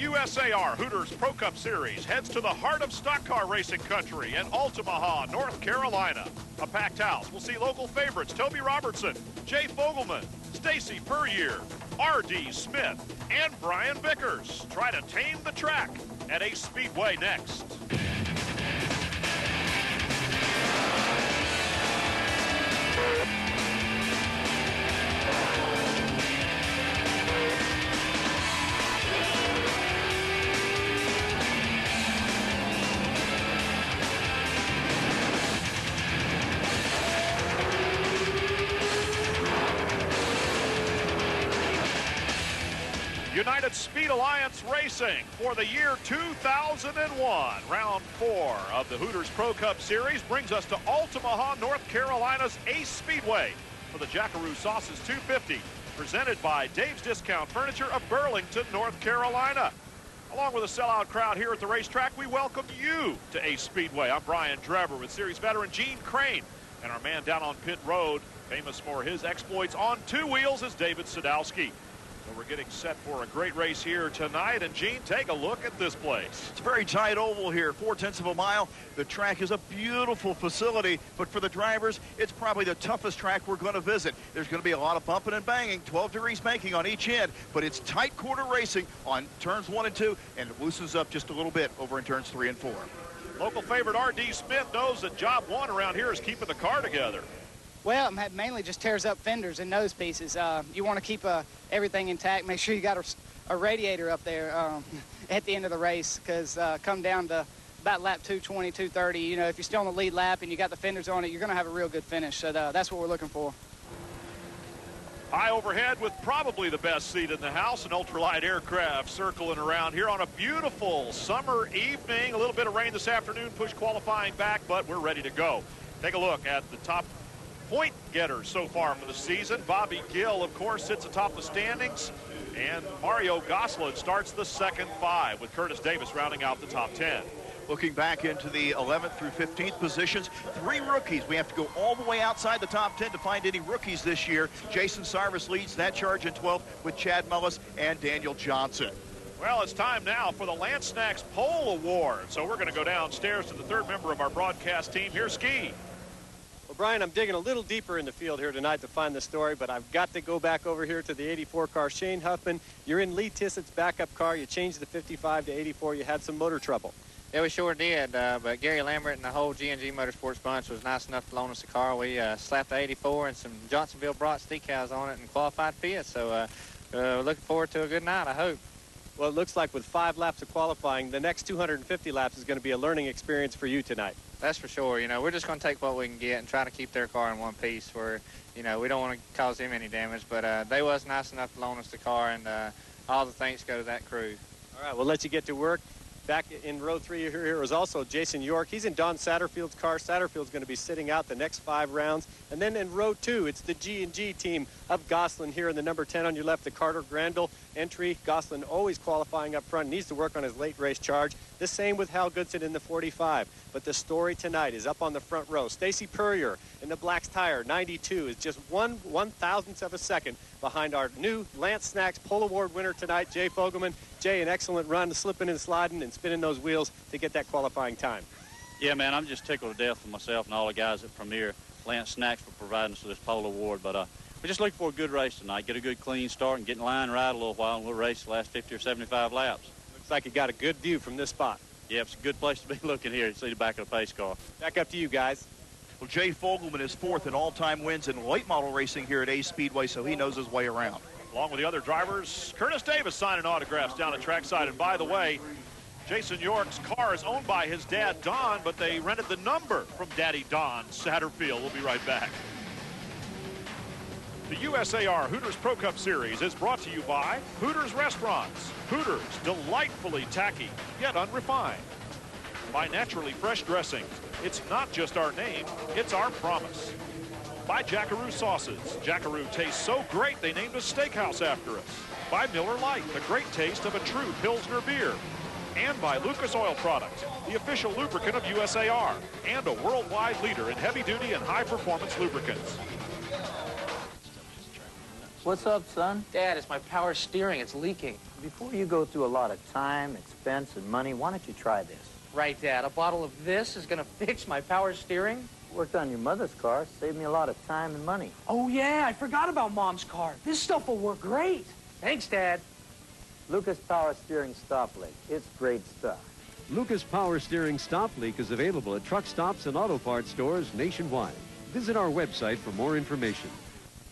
USAR Hooters Pro Cup Series heads to the heart of stock car racing country in Altamahaw, North Carolina. A packed house will see local favorites Toby Robertson, Jay Fogelman, Stacy Puryear, R.D. Smith, and Brian Vickers try to tame the track at Ace Speedway next. United Speed Alliance Racing for the year 2001. Round 4 of the Hooters Pro Cup Series brings us to Altamahaw, North Carolina's Ace Speedway for the Jackaroo Sauces 250, presented by Dave's Discount Furniture of Burlington, North Carolina. Along with a sellout crowd here at the racetrack, we welcome you to Ace Speedway. I'm Brian Drever with series veteran Gene Crane, and our man down on pit road, famous for his exploits on two wheels, is David Sadowski. So we're getting set for a great race here tonight. And, Gene, take a look at this place. It's a very tight oval here, 0.4 of a mile. The track is a beautiful facility, but for the drivers, it's probably the toughest track we're going to visit. There's going to be a lot of bumping and banging, 12 degrees banking on each end, but it's tight quarter racing on turns 1 and 2, and it loosens up just a little bit over in turns 3 and 4. Local favorite R.D. Smith knows that job one around here is keeping the car together. Well, it mainly just tears up fenders and nose pieces. You want to keep everything intact. Make sure you got a radiator up there at the end of the race, because come down to about lap 220, 230, you know, if you're still on the lead lap and you got the fenders on it, you're going to have a real good finish. So that's what we're looking for. High overhead with probably the best seat in the house, an ultralight aircraft circling around here on a beautiful summer evening. A little bit of rain this afternoon pushed qualifying back, but we're ready to go. Take a look at the top point getters so far for the season. Bobby Gill, of course, sits atop the standings, and Mario Goslin starts the second 5, with Curtis Davis rounding out the top 10. Looking back into the 11th through 15th positions, 3 rookies. We have to go all the way outside the top 10 to find any rookies this year. Jason Sarvis leads that charge in 12th with Chad Mullis and Daniel Johnson. Well, it's time now for the Lance Snacks Pole Award. So we're going to go downstairs to the third member of our broadcast team. Here's Ski. Well, Brian, I'm digging a little deeper in the field here tonight to find the story, but I've got to go back over here to the 84 car. Shane Huffman, you're in Lee Tissett's backup car. You changed the 55 to 84. You had some motor trouble. Yeah, we sure did, but Gary Lambert and the whole G&G Motorsports bunch was nice enough to loan us a car. We slapped the 84 and some Johnsonville Brats decals on it and qualified fifth, so we're looking forward to a good night, I hope. Well, it looks like with 5 laps of qualifying, the next 250 laps is going to be a learning experience for you tonight. That's for sure. You know, we're just going to take what we can get and try to keep their car in one piece where, you know, we don't want to cause them any damage, but they was nice enough to loan us the car, and all the thanks go to that crew. All right, we'll let you get to work. Back in row 3 here is also Jason York. He's in Don Satterfield's car. Satterfield's going to be sitting out the next 5 rounds. And then in row 2, it's the G&G team of Goslin here in the number 10 on your left, the Carter Grandel entry. Goslin always qualifying up front, needs to work on his late race charge. The same with Hal Goodson in the 45. But the story tonight is up on the front row. Stacy Puryear in the Black's Tire, 92, is just 1/1000th of a second behind our new Lance Snacks Pole Award winner tonight, Jay Fogelman. Jay, an excellent run, slipping and sliding and spinning those wheels to get that qualifying time. Yeah, man, I'm just tickled to death with myself and all the guys at Premier Lance Snacks for providing us with this pole award. But we're just looking for a good race tonight, get a good clean start and get in line, ride a little while, and we'll race the last 50 or 75 laps. Looks like you got a good view from this spot. Yeah, it's a good place to be looking here. You see the back of the pace car. Back up to you guys. Well, Jay Fogelman is 4th in all-time wins in late model racing here at Ace Speedway, so he knows his way around. Along with the other drivers, Curtis Davis signing autographs down at trackside. And by the way, Jason York's car is owned by his dad, Don, but they rented the number from Daddy Don Satterfield. We'll be right back. The USAR Hooters Pro Cup Series is brought to you by Hooters Restaurants. Hooters, delightfully tacky, yet unrefined. By Naturally Fresh Dressings. It's not just our name, it's our promise. By Jackaroo Sauces. Jackaroo tastes so great they named a steakhouse after us. By Miller Lite, the great taste of a true Pilsner beer. And by Lucas Oil Products, the official lubricant of USAR, and a worldwide leader in heavy-duty and high-performance lubricants. What's up, son? Dad, it's my power steering. It's leaking. Before you go through a lot of time, expense, and money, why don't you try this? Right, Dad. A bottle of this is going to fix my power steering? Worked on your mother's car, saved me a lot of time and money. Oh, yeah, I forgot about Mom's car. This stuff will work great. Thanks, Dad. Lucas Power Steering Stop Leak. It's great stuff. Lucas Power Steering Stop Leak is available at truck stops and auto parts stores nationwide. Visit our website for more information.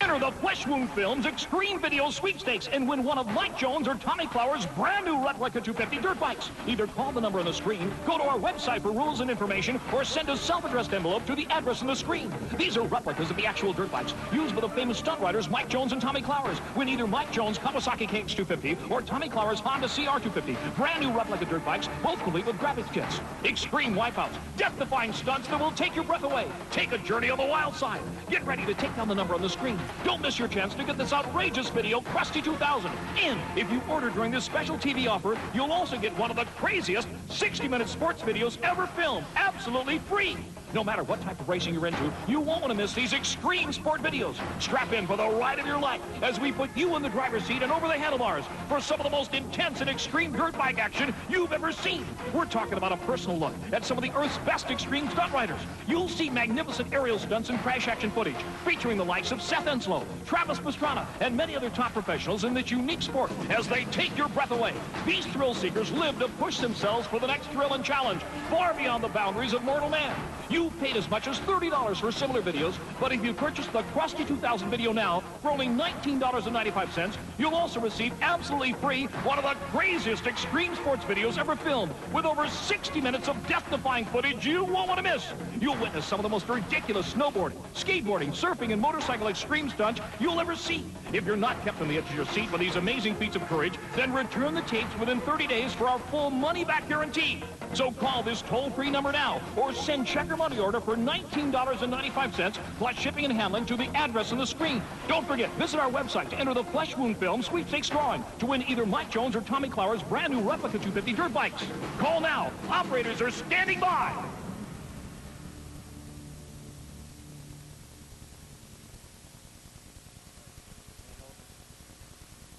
Enter the Flesh Wound Films Extreme Video Sweepstakes and win one of Mike Jones or Tommy Clower's brand new replica 250 dirt bikes. Either call the number on the screen, go to our website for rules and information, or send a self-addressed envelope to the address on the screen. These are replicas of the actual dirt bikes used by the famous stunt riders Mike Jones and Tommy Clowers. Win either Mike Jones' Kawasaki KX250 or Tommy Clower's Honda CR250. Brand new replica dirt bikes, both complete with graphics kits. Extreme wipeouts, death-defying stunts that will take your breath away. Take a journey on the wild side. Get ready to take down the number on the screen. Don't miss your chance to get this outrageous video, Krusty 2000. And if you order during this special TV offer, you'll also get one of the craziest 60-minute sports videos ever filmed, absolutely free. No matter what type of racing you're into, you won't want to miss these extreme sport videos. Strap in for the ride of your life as we put you in the driver's seat and over the handlebars for some of the most intense and extreme dirt bike action you've ever seen. We're talking about a personal look at some of the Earth's best extreme stunt riders. You'll see magnificent aerial stunts and crash action footage featuring the likes of Seth Enslow, Travis Pastrana, and many other top professionals in this unique sport as they take your breath away. These thrill seekers live to push themselves for the next thrill and challenge, far beyond the boundaries of mortal man. You've paid as much as $30 for similar videos, but if you purchase the Krusty 2000 video now for only $19.95, you'll also receive absolutely free one of the craziest extreme sports videos ever filmed with over 60 minutes of death-defying footage you won't want to miss. You'll witness some of the most ridiculous snowboarding, skateboarding, surfing, and motorcycle extreme stunts you'll ever see. If you're not kept on the edge of your seat by these amazing feats of courage, then return the tapes within 30 days for our full money-back guarantee. So call this toll-free number now or send check or money order for $19.95 plus shipping and handling to the address on the screen. Don't forget, visit our website to enter the Flesh Wound Film Sweepstakes drawing to win either Mike Jones or Tommy Clower's brand new replica 250 dirt bikes. Call now. Operators are standing by.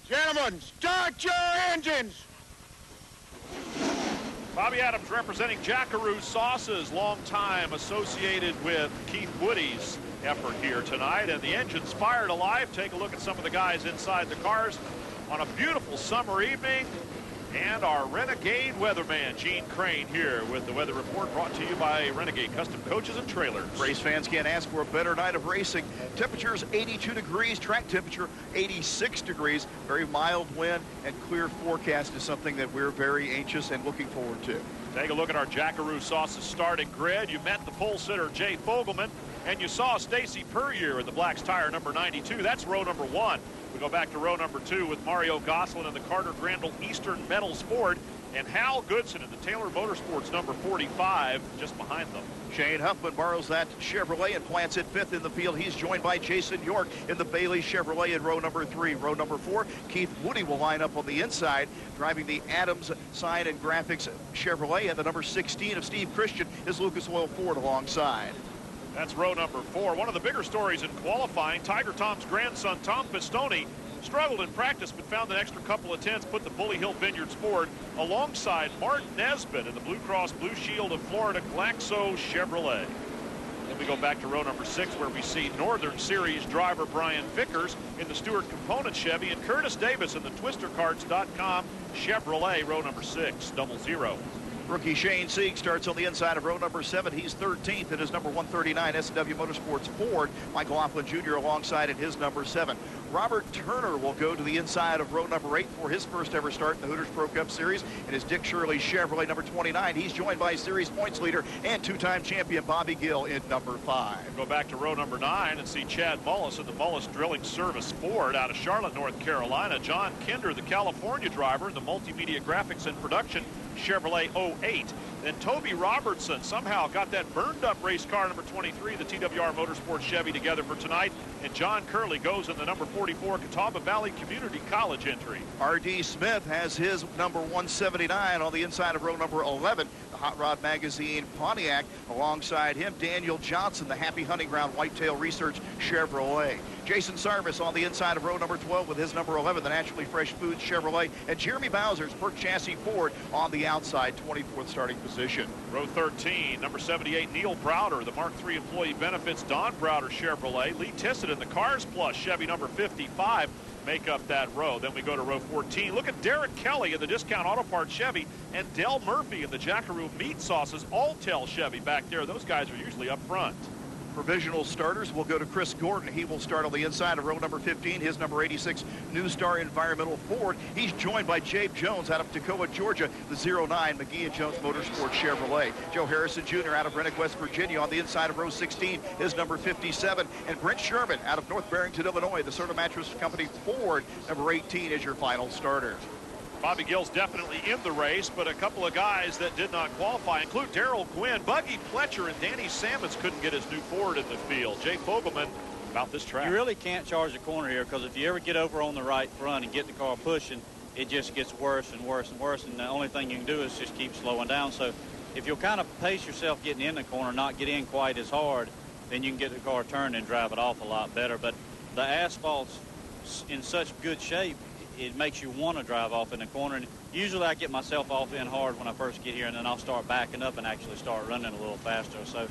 Gentlemen, start your engines! Bobby Adams representing Jackaroo Sauces, long time associated with Keith Woody's effort here tonight, and the engine's fired alive. Take a look at some of the guys inside the cars on a beautiful summer evening. And our Renegade weatherman, Gene Crane, here with the weather report brought to you by Renegade Custom Coaches and Trailers. Race fans can't ask for a better night of racing. Temperatures 82 degrees, track temperature 86 degrees. Very mild wind and clear forecast is something that we're very anxious and looking forward to. Take a look at our Jackaroo Sauces starting grid. You met the pole sitter, Jay Fogelman, and you saw Stacy Puryear in the Black's tire number 92. That's row number 1. We go back to row number 2 with Mario Gosselin in the Carter Grandel Eastern Metals Ford and Hal Goodson in the Taylor Motorsports number 45 just behind them. Shane Huffman borrows that Chevrolet and plants it 5th in the field. He's joined by Jason York in the Bailey Chevrolet in row number 3. Row number 4, Keith Woody will line up on the inside, driving the Adams Sign and Graphics Chevrolet, and the number 16 of Steve Christian is Lucas Oil Ford alongside. That's row number 4. One of the bigger stories in qualifying, Tiger Tom's grandson, Tom Pistone, struggled in practice but found an extra couple of tenths, put the Bully Hill Vineyards Ford alongside Martin Nesbitt in the Blue Cross Blue Shield of Florida Glaxo Chevrolet. Then we go back to row number 6 where we see Northern Series driver Brian Vickers in the Stewart Component Chevy and Curtis Davis in the TwisterCarts.com Chevrolet, row number 6, 00. Rookie Shane Sieg starts on the inside of row number 7. He's 13th in his number 139 S&W Motorsports Ford. Michael Laughlin Jr. alongside at his number 7. Robert Turner will go to the inside of row number 8 for his first ever start in the Hooters Pro Cup Series. And his Dick Shirley Chevrolet number 29. He's joined by series points leader and two-time champion Bobby Gill in number 5. Go back to row number 9 and see Chad Mullis in the Mullis Drilling Service Ford out of Charlotte, North Carolina. John Kinder, the California driver in the Multimedia Graphics and Production Chevrolet 08. Then Toby Robertson somehow got that burned up race car number 23, the TWR Motorsports Chevy, together for tonight. And John Curley goes in the number 44 Catawba Valley Community College entry. R.D. Smith has his number 179 on the inside of row number 11. The Hot Rod Magazine Pontiac. Alongside him, Daniel Johnson, the Happy Hunting Ground Whitetail Research Chevrolet. Jason Sarvis on the inside of row number 12 with his number 11, the Naturally Fresh Foods Chevrolet. And Jeremy Bowser's Perk Chassis Ford on the outside, 24th starting position. Row 13, number 78, Neil Browder, the Mark III Employee Benefits Don Browder Chevrolet. Lee Tissett in the Cars Plus Chevy number 55 make up that row. Then we go to row 14. Look at Derek Kelly in the Discount Auto Parts Chevy and Del Murphy in the Jackaroo Meat Sauces Alltel Chevy back there. Those guys are usually up front. Provisional starters will go to Chris Gordon. He will start on the inside of row number 15, his number 86 New Star Environmental Ford. He's joined by Jabe Jones out of Toccoa, Georgia, the 09 McGee & Jones Motorsport Chevrolet. Joe Harrison Jr. out of Renwick, West Virginia on the inside of row 16, his number 57. And Brent Sherman out of North Barrington, Illinois, the Serta Mattress Company Ford, number 18 is your final starter. Bobby Gill's definitely in the race, but a couple of guys that did not qualify include Darrell Quinn, Buggy Pletcher, and Danny Sammons couldn't get his new Ford in the field. Jay Fogelman about this track. You really can't charge the corner here, because if you ever get over on the right front and get the car pushing, it just gets worse and worse and worse, and the only thing you can do is just keep slowing down. So if you'll kind of pace yourself getting in the corner, not get in quite as hard, then you can get the car turned and drive it off a lot better. But the asphalt's in such good shape, it makes you want to drive off in the corner. And usually I get myself off in hard when I first get here, and then I'll start backing up and actually start running a little faster. So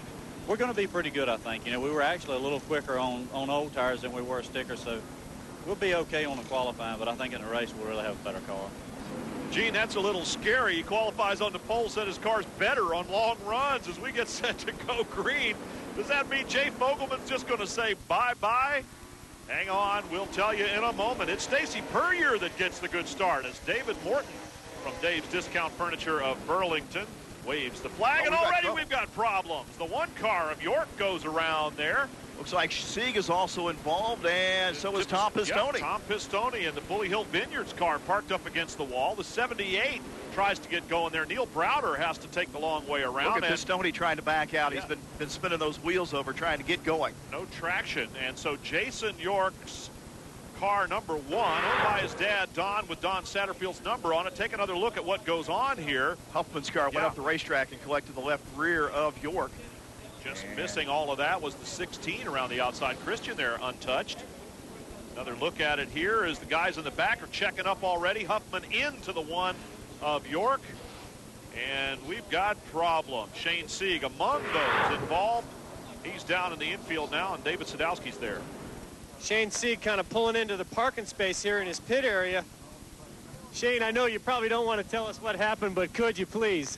we're going to be pretty good, I think. You know, we were actually a little quicker on old tires than we were stickers, so we'll be okay on the qualifying, but I think in the race we'll really have a better car. Gene, that's a little scary. He qualifies on the pole, said his car's better on long runs as we get set to go green. Does that mean Jay Fogelman's just going to say bye-bye? Hang on, we'll tell you in a moment. It's Stacy Puryear that gets the good start as David Morton from Dave's Discount Furniture of Burlington waves the flag, and already we've got problems. The one car of York goes around there. Looks like Sieg is also involved, and so is Tom Pistone. Yeah, Tom Pistone and the Bully Hill Vineyards car parked up against the wall. The 78 tries to get going there. Neil Browder has to take the long way around. Look at Pistone trying to back out. Yeah. He's been spinning those wheels over trying to get going. No traction, and so Jason York's car number 1, owned by his dad, Don, with Don Satterfield's number on it. Take another look at what goes on here. Huffman's car went up the racetrack and collected the left rear of York. Just missing all of that was the 16 around the outside. Christian there untouched. Another look at it here as the guys in the back are checking up already. Huffman into the one of York. And we've got problems. Shane Sieg among those involved. He's down in the infield now, and David Sadowski's there. Shane Sieg kind of pulling into the parking space here in his pit area. Shane, I know you probably don't want to tell us what happened, but could you please?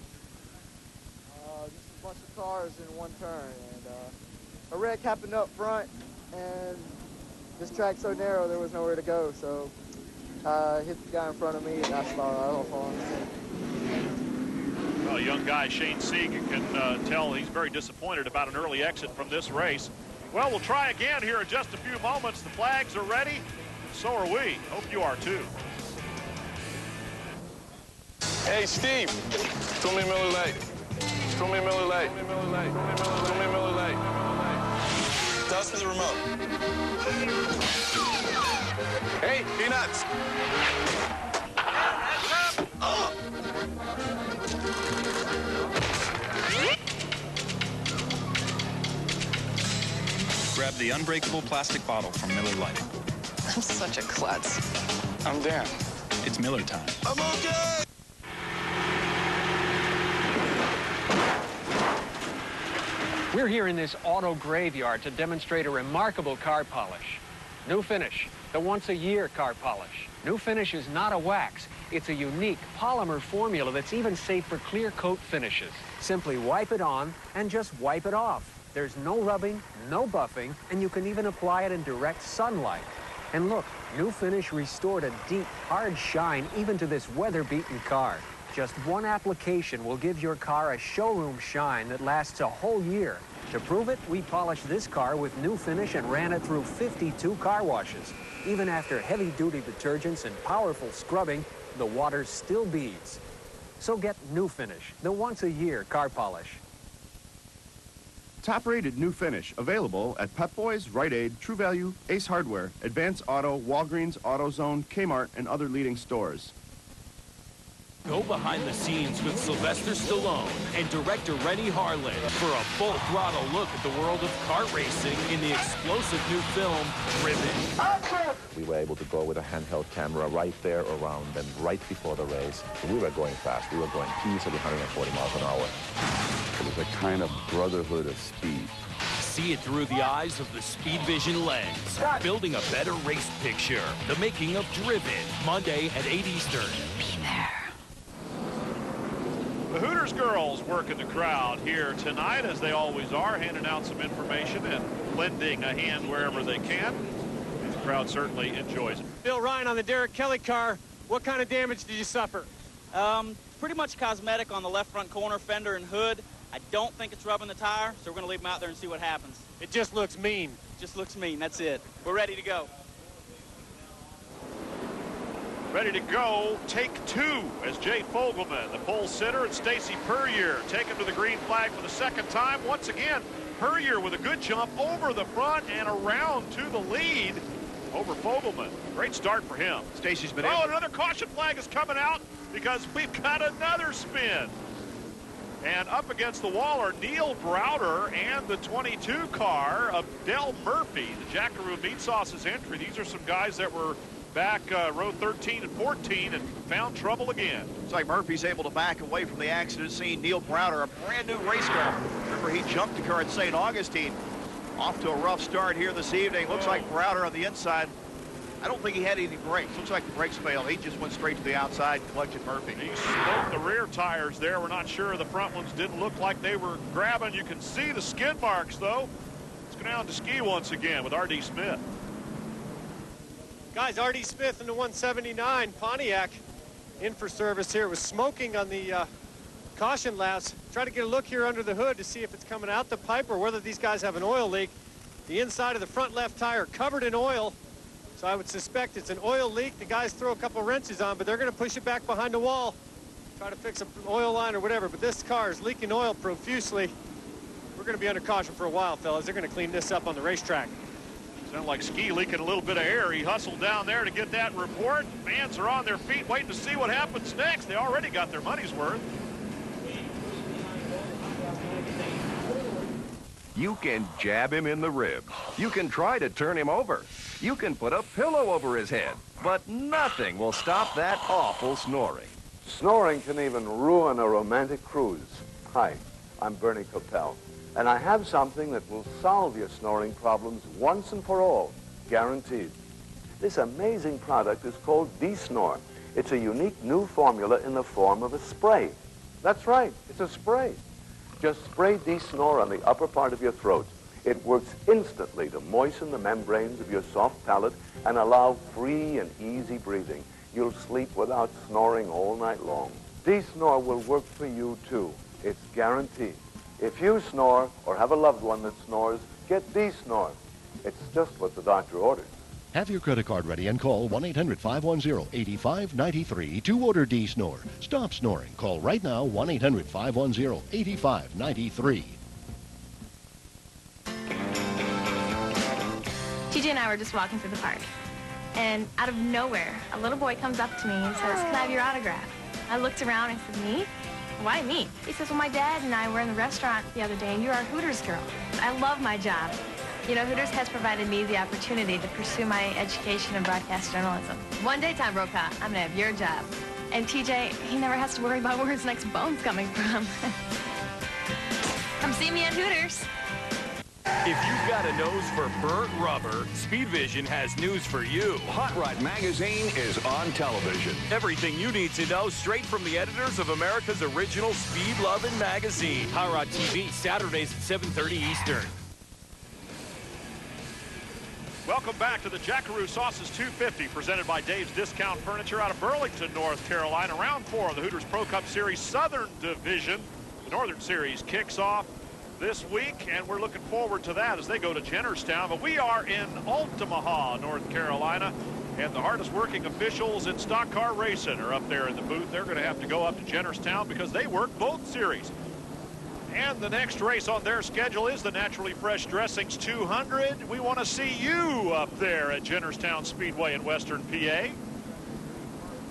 Bunch of cars in one turn, and a wreck happened up front, and this track's so narrow there was nowhere to go, so I hit the guy in front of me and I started off on him. Well, young guy Shane Sieg, you can tell he's very disappointed about an early exit from this race. Well, we'll try again here in just a few moments. The flags are ready, so are we. Hope you are too. Hey, Steve, throw me a Miller Lite. Throw me a Miller Lite. Throw me a Miller Lite. Toss me the remote. Hey, Peanuts. Grab the unbreakable plastic bottle from Miller Lite. I'm such a klutz. I'm Dan. It's Miller time. I'm okay. We're here in this auto graveyard to demonstrate a remarkable car polish. New Finish, the once-a-year car polish. New Finish is not a wax. It's a unique polymer formula that's even safe for clear coat finishes. Simply wipe it on and just wipe it off. There's no rubbing, no buffing, and you can even apply it in direct sunlight. And look, New Finish restored a deep, hard shine even to this weather-beaten car. Just one application will give your car a showroom shine that lasts a whole year. To prove it, we polished this car with New Finish and ran it through 52 car washes. Even after heavy-duty detergents and powerful scrubbing, the water still beads. So get New Finish, the once-a-year car polish. Top-rated New Finish, available at Pep Boys, Rite Aid, True Value, Ace Hardware, Advance Auto, Walgreens, AutoZone, Kmart, and other leading stores. Go behind the scenes with Sylvester Stallone and director Rennie Harlan for a full-throttle look at the world of kart racing in the explosive new film, Driven. We were able to go with a handheld camera right there around them right before the race. We were going fast. We were going easily 140 miles an hour. It was a kind of brotherhood of speed. See it through the eyes of the Speed Vision lens. Building a better race picture. The making of Driven. Monday at 8 Eastern. Be there. The Hooters girls working the crowd here tonight, as they always are, handing out some information and lending a hand wherever they can. And the crowd certainly enjoys it. Bill Ryan on the Derek Kelly car. What kind of damage did you suffer? Pretty much cosmetic on the left front corner, fender and hood. I don't think it's rubbing the tire, so we're going to leave them out there and see what happens. It just looks mean. Just looks mean, that's it. We're ready to go. Ready to go, take two, as Jay Fogelman, the pole sitter, and Stacy Puryear take him to the green flag for the second time. Once again, Puryear with a good jump over the front and around to the lead over Fogelman. Great start for him. Stacy's been and another caution flag is coming out because we've got another spin. And up against the wall are Neil Browder and the 22 car of Del Murphy, the Jackaroo Meat Sauce's entry. These are some guys that were back row 13 and 14 and found trouble again. It's like Murphy's able to back away from the accident scene. Neil Browder, a brand new race car. Remember, he jumped the car at St. Augustine. Off to a rough start here this evening. Looks like Browder on the inside. I don't think he had any brakes. Looks like the brakes failed. He just went straight to the outside and collected Murphy. He smoked the rear tires there. We're not sure. The front ones didn't look like they were grabbing. You can see the skid marks, though. Let's go down to ski once again with R.D. Smith. Guys, R.D. Smith in the 179 Pontiac in for service here. Was smoking on the caution laps. Try to get a look here under the hood to see if it's coming out the pipe or whether these guys have an oil leak. The inside of the front left tire covered in oil, so I would suspect it's an oil leak. The guys throw a couple wrenches on, but they're going to push it back behind the wall, try to fix an oil line or whatever. But this car is leaking oil profusely. We're going to be under caution for a while, fellas. They're going to clean this up on the racetrack. Sounded like Ski leaking a little bit of air. He hustled down there to get that report. Fans are on their feet waiting to see what happens next. They already got their money's worth. You can jab him in the ribs. You can try to turn him over. You can put a pillow over his head. But nothing will stop that awful snoring. Snoring can even ruin a romantic cruise. Hi, I'm Bernie Coppell, and I have something that will solve your snoring problems once and for all, guaranteed. This amazing product is called D-Snore. It's a unique new formula in the form of a spray. That's right, it's a spray. Just spray D-Snore on the upper part of your throat. It works instantly to moisten the membranes of your soft palate and allow free and easy breathing. You'll sleep without snoring all night long. D-Snore will work for you, too. It's guaranteed. If you snore or have a loved one that snores, get D-Snore. It's just what the doctor ordered. Have your credit card ready and call 1-800-510-8593 to order D-Snore. Stop snoring. Call right now, 1-800-510-8593. TJ and I were just walking through the park, and out of nowhere, a little boy comes up to me and says, "Can I have your autograph?" I looked around and said, "Me? Why me?" He says, "Well, my dad and I were in the restaurant the other day, and you're our Hooters girl." I love my job. You know, Hooters has provided me the opportunity to pursue my education in broadcast journalism. One day, Tom Brokaw, I'm gonna have your job. And TJ, he never has to worry about where his next bone's coming from. Come see me at Hooters. If you've got a nose for burnt rubber, Speed Vision has news for you. Hot Rod Magazine is on television. Everything you need to know straight from the editors of America's original Speed Lovin' magazine. Hot Rod TV, Saturdays at 7:30 Eastern. Welcome back to the Jackaroo Sauces 250, presented by Dave's Discount Furniture out of Burlington, North Carolina. Round 4 of the Hooters Pro Cup Series Southern Division. The Northern Series kicks off this week, and we're looking forward to that as they go to Jennerstown. But we are in Altamahaw, North Carolina, and the hardest working officials in stock car racing are up there in the booth. They're going to have to go up to Jennerstown because they work both series. And the next race on their schedule is the Naturally Fresh Dressings 200. We want to see you up there at Jennerstown Speedway in Western PA.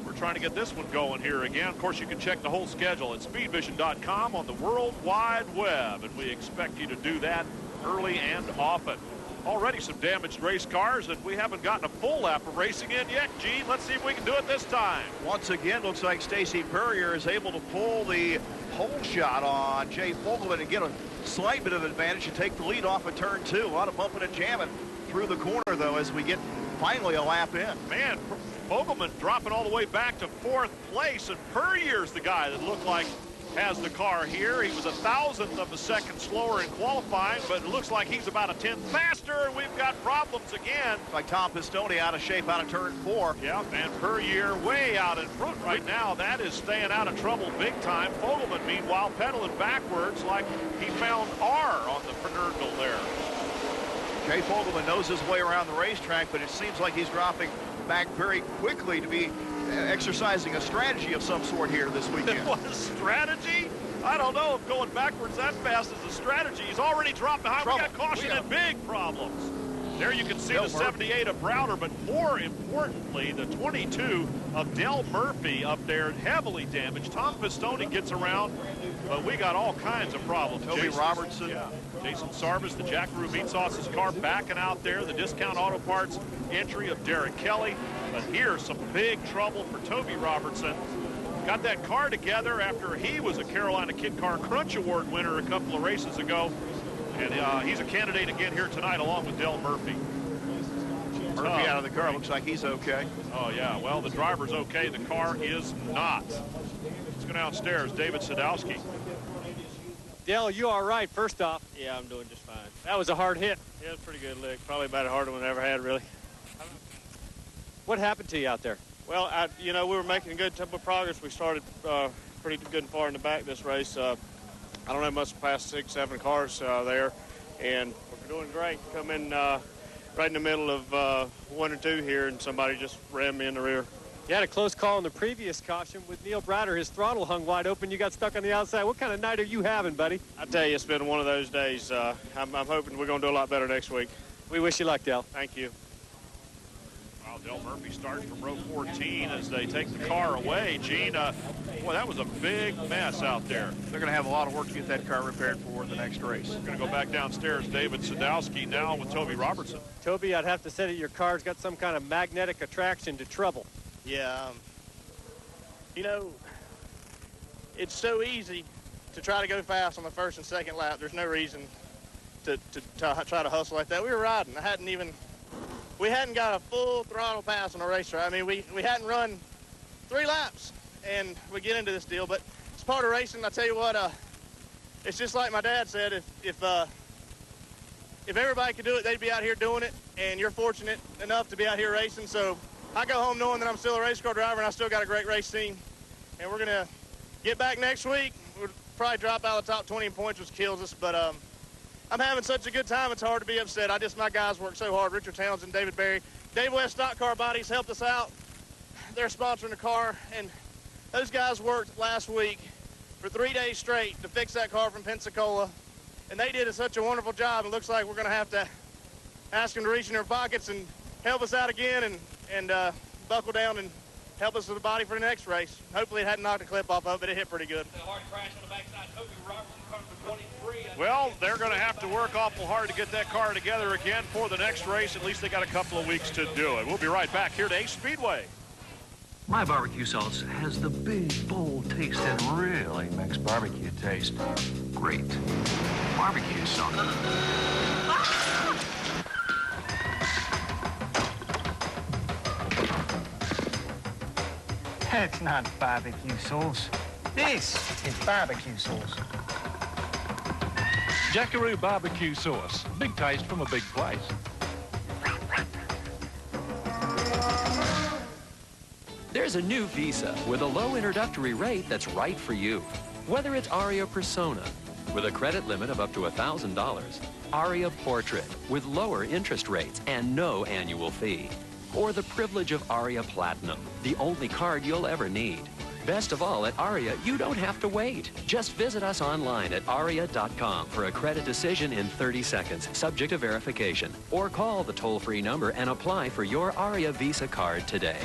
We're trying to get this one going here again. Of course, you can check the whole schedule at speedvision.com on the World Wide Web, and we expect you to do that early and often. Already some damaged race cars, and we haven't gotten a full lap of racing in yet. Gene, let's see if we can do it this time. Once again, looks like Stacy Purrier is able to pull the pole shot on Jay Fogelman and get a slight bit of advantage and take the lead off of turn 2. A lot of bumping and jamming through the corner, though, as we get finally a lap in. Man, Fogelman dropping all the way back to 4th place, and Purrier's the guy that looked like has the car here. He was 1/1000th of a second slower in qualifying, but it looks like he's about a 10th faster, and we've got problems again. Like Tom Pistone out of shape out of turn 4. Yeah, and Purrier way out in front right now. That is staying out of trouble big time. Fogelman, meanwhile, pedaling backwards like he found R on the Fernandel there. Jay Fogelman knows his way around the racetrack, but it seems like he's dropping back very quickly to be exercising a strategy of some sort here this weekend. What, a strategy? I don't know if going backwards that fast is a strategy. He's already dropped behind. We got caution and big problems. There you can see the 78 of Browder, but more importantly, the 22 of Del Murphy up there, heavily damaged. Tom Pistone gets around, but we got all kinds of problems. Toby Robertson. Yeah. Jason Sarvis, the Jackaroo Meat Sauce's car, backing out there. The Discount Auto Parts entry of Derek Kelly. But here's some big trouble for Toby Robertson. Got that car together after he was a Carolina Kid Car Crunch Award winner a couple of races ago. And he's a candidate again here tonight along with Del Murphy. Murphy out of the car. Looks like he's okay. Oh, yeah. Well, the driver's okay. The car is not. Let's go downstairs. David Sadowski. Dale, you all right, first off? Yeah, I'm doing just fine. That was a hard hit. Yeah, it was a pretty good lick. Probably about the hardest one I ever had, really. What happened to you out there? Well, we were making good progress. We started pretty good and far in the back this race. I don't know, must have passed 6, 7 cars there, and we're doing great. Come in right in the middle of 1 or 2 here, and somebody just rammed me in the rear. You had a close call in the previous caution with Neil Browder. His throttle hung wide open. You got stuck on the outside. What kind of night are you having, buddy? I tell you, it's been one of those days. I'm hoping we're going to do a lot better next week. We wish you luck, Del. Thank you. Well, Del Murphy starts from row 14 as they take the car away. Gene, boy, that was a big mess out there. They're going to have a lot of work to get that car repaired for the next race. We're going to go back downstairs. David Sadowski now with Toby Robertson. Toby, I'd have to say that your car's got some kind of magnetic attraction to trouble. Yeah, it's so easy to try to go fast on the first and second lap. There's no reason to try to hustle like that. We were riding. We hadn't got a full throttle pass on the racetrack. I mean, we hadn't run 3 laps, and we get into this deal. But it's part of racing. I tell you what, it's just like my dad said. If everybody could do it, they'd be out here doing it. And you're fortunate enough to be out here racing. So I go home knowing that I'm still a race car driver and I still got a great race team. And we're going to get back next week. We'll probably drop out of the top 20 in points, which kills us. But I'm having such a good time, it's hard to be upset. My guys work so hard. Richard Townsend, David Berry. Dave West Stock Car Bodies helped us out. They're sponsoring the car. And those guys worked last week for 3 days straight to fix that car from Pensacola. And they did such a wonderful job. It looks like we're going to have to ask them to reach in their pockets and help us out again and buckle down and help us with the body for the next race. Hopefully it hadn't knocked a clip off of it, but it hit pretty good. Well, they're going to have to work awful hard to get that car together again for the next race. At least they got a couple of weeks to do it. We'll be right back here to Ace Speedway. My barbecue sauce has the big, bold taste that really makes barbecue taste great. Barbecue sauce. That's not barbecue sauce. This is barbecue sauce. Jackaroo barbecue sauce. Big taste from a big place. There's a new Visa with a low introductory rate that's right for you. Whether it's Aria Persona with a credit limit of up to $1,000, Aria Portrait with lower interest rates and no annual fee, or the privilege of Aria Platinum, the only card you'll ever need. Best of all, at Aria, you don't have to wait. Just visit us online at aria.com for a credit decision in 30 seconds, subject to verification. Or call the toll-free number and apply for your Aria Visa card today.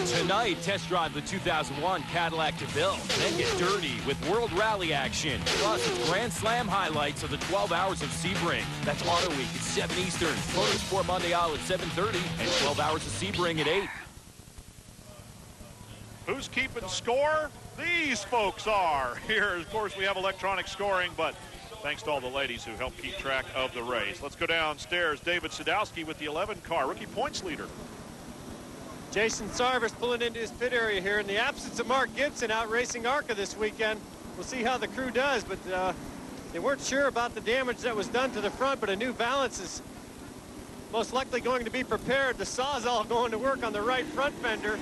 Tonight, test drive the 2001 Cadillac DeVille. Then get dirty with World Rally action. Plus, Grand Slam highlights of the 12 hours of Sebring. That's Auto Week at 7 Eastern. Motorsport Monday Isle at 7:30. And 12 hours of Sebring at 8. Who's keeping score? These folks are. Here, of course, we have electronic scoring, but thanks to all the ladies who help keep track of the race. Let's go downstairs. David Sadowski with the 11 car, rookie points leader. Jason Sarvis pulling into his pit area here in the absence of Mark Gibson out racing ARCA this weekend. We'll see how the crew does, but they weren't sure about the damage that was done to the front, but a new balance is most likely going to be prepared. The Sawzall going to work on the right front fender.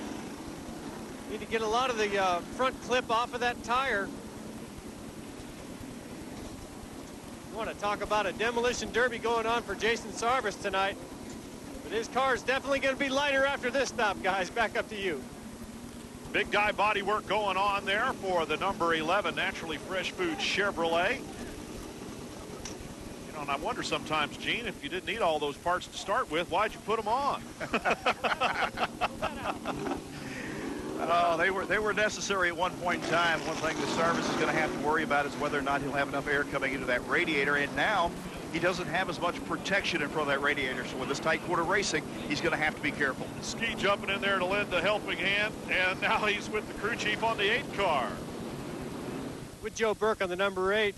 Need to get a lot of the front clip off of that tire. You want to talk about a demolition derby going on for Jason Sarvis tonight. But his car is definitely going to be lighter after this stop, guys. Back up to you. Big guy body work going on there for the number 11 Naturally Fresh Food Chevrolet. You know, and I wonder sometimes, Gene, if you didn't need all those parts to start with, why'd you put them on? Oh, they were necessary at one point in time. One thing the Sarvis is going to have to worry about is whether or not he'll have enough air coming into that radiator. And now he doesn't have as much protection in front of that radiator. So with this tight quarter racing, he's going to have to be careful. Ski jumping in there to lend a helping hand. And now he's with the crew chief on the 8 car. With Joe Burke on the number 8.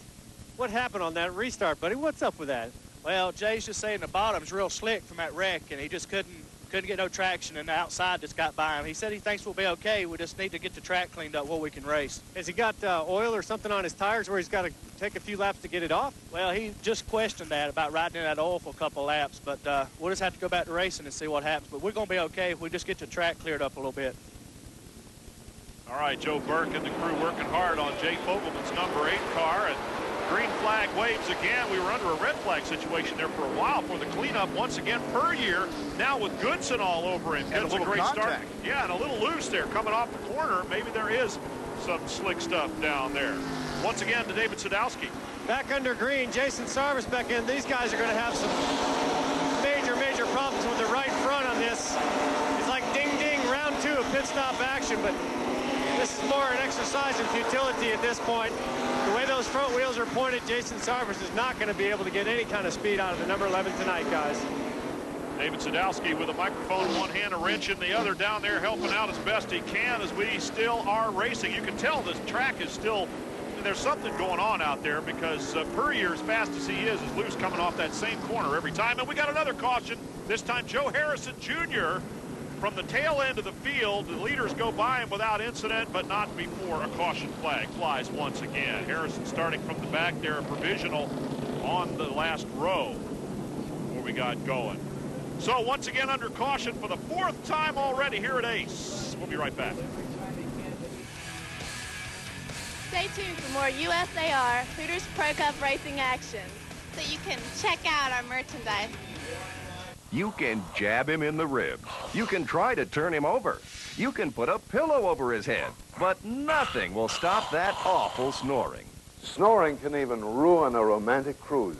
What happened on that restart, buddy? What's up with that? Well, Jay's just saying the bottom's real slick from that wreck, and he just couldn't get no traction, and the outside just got by him. He said he thinks we'll be okay. We just need to get the track cleaned up where we can race. Has he got oil or something on his tires where he's got to take a few laps to get it off? Well, he just questioned that about riding in that oil for a couple laps, but we'll just have to go back to racing and see what happens. But we're going to be okay if we just get the track cleared up a little bit. All right, Joe Burke and the crew working hard on Jay Fogelman's number 8 car, and green flag waves again. We were under a red flag situation there for a while for the cleanup once again per year. Now with Goodson all over him. And a little great contact. start. Yeah, and a little loose there coming off the corner. Maybe there is some slick stuff down there. Once again to David Sadowski. Back under green, Jason Sarvis back in. These guys are going to have some major problems with the right front on this. It's like ding ding, round 2 of pit stop action, but this is more an exercise in futility at this point. The way those front wheels are pointed, Jason Sarvis is not going to be able to get any kind of speed out of the number 11 tonight, guys. David Sadowski with a microphone in one hand, a wrench in the other, down there helping out as best he can as we still are racing. You can tell this track is still, there's something going on out there because Puryear, as fast as he is loose coming off that same corner every time. And we got another caution, this time Joe Harrison Jr. from the tail end of the field. The leaders go by him without incident, but not before a caution flag flies once again. Harrison starting from the back there, a provisional on the last row before we got going. So once again under caution for the 4th time already here at Ace. We'll be right back. Stay tuned for more USAR Hooters Pro Cup racing action so you can check out our merchandise. You can jab him in the ribs. You can try to turn him over. You can put a pillow over his head. But nothing will stop that awful snoring. Snoring can even ruin a romantic cruise.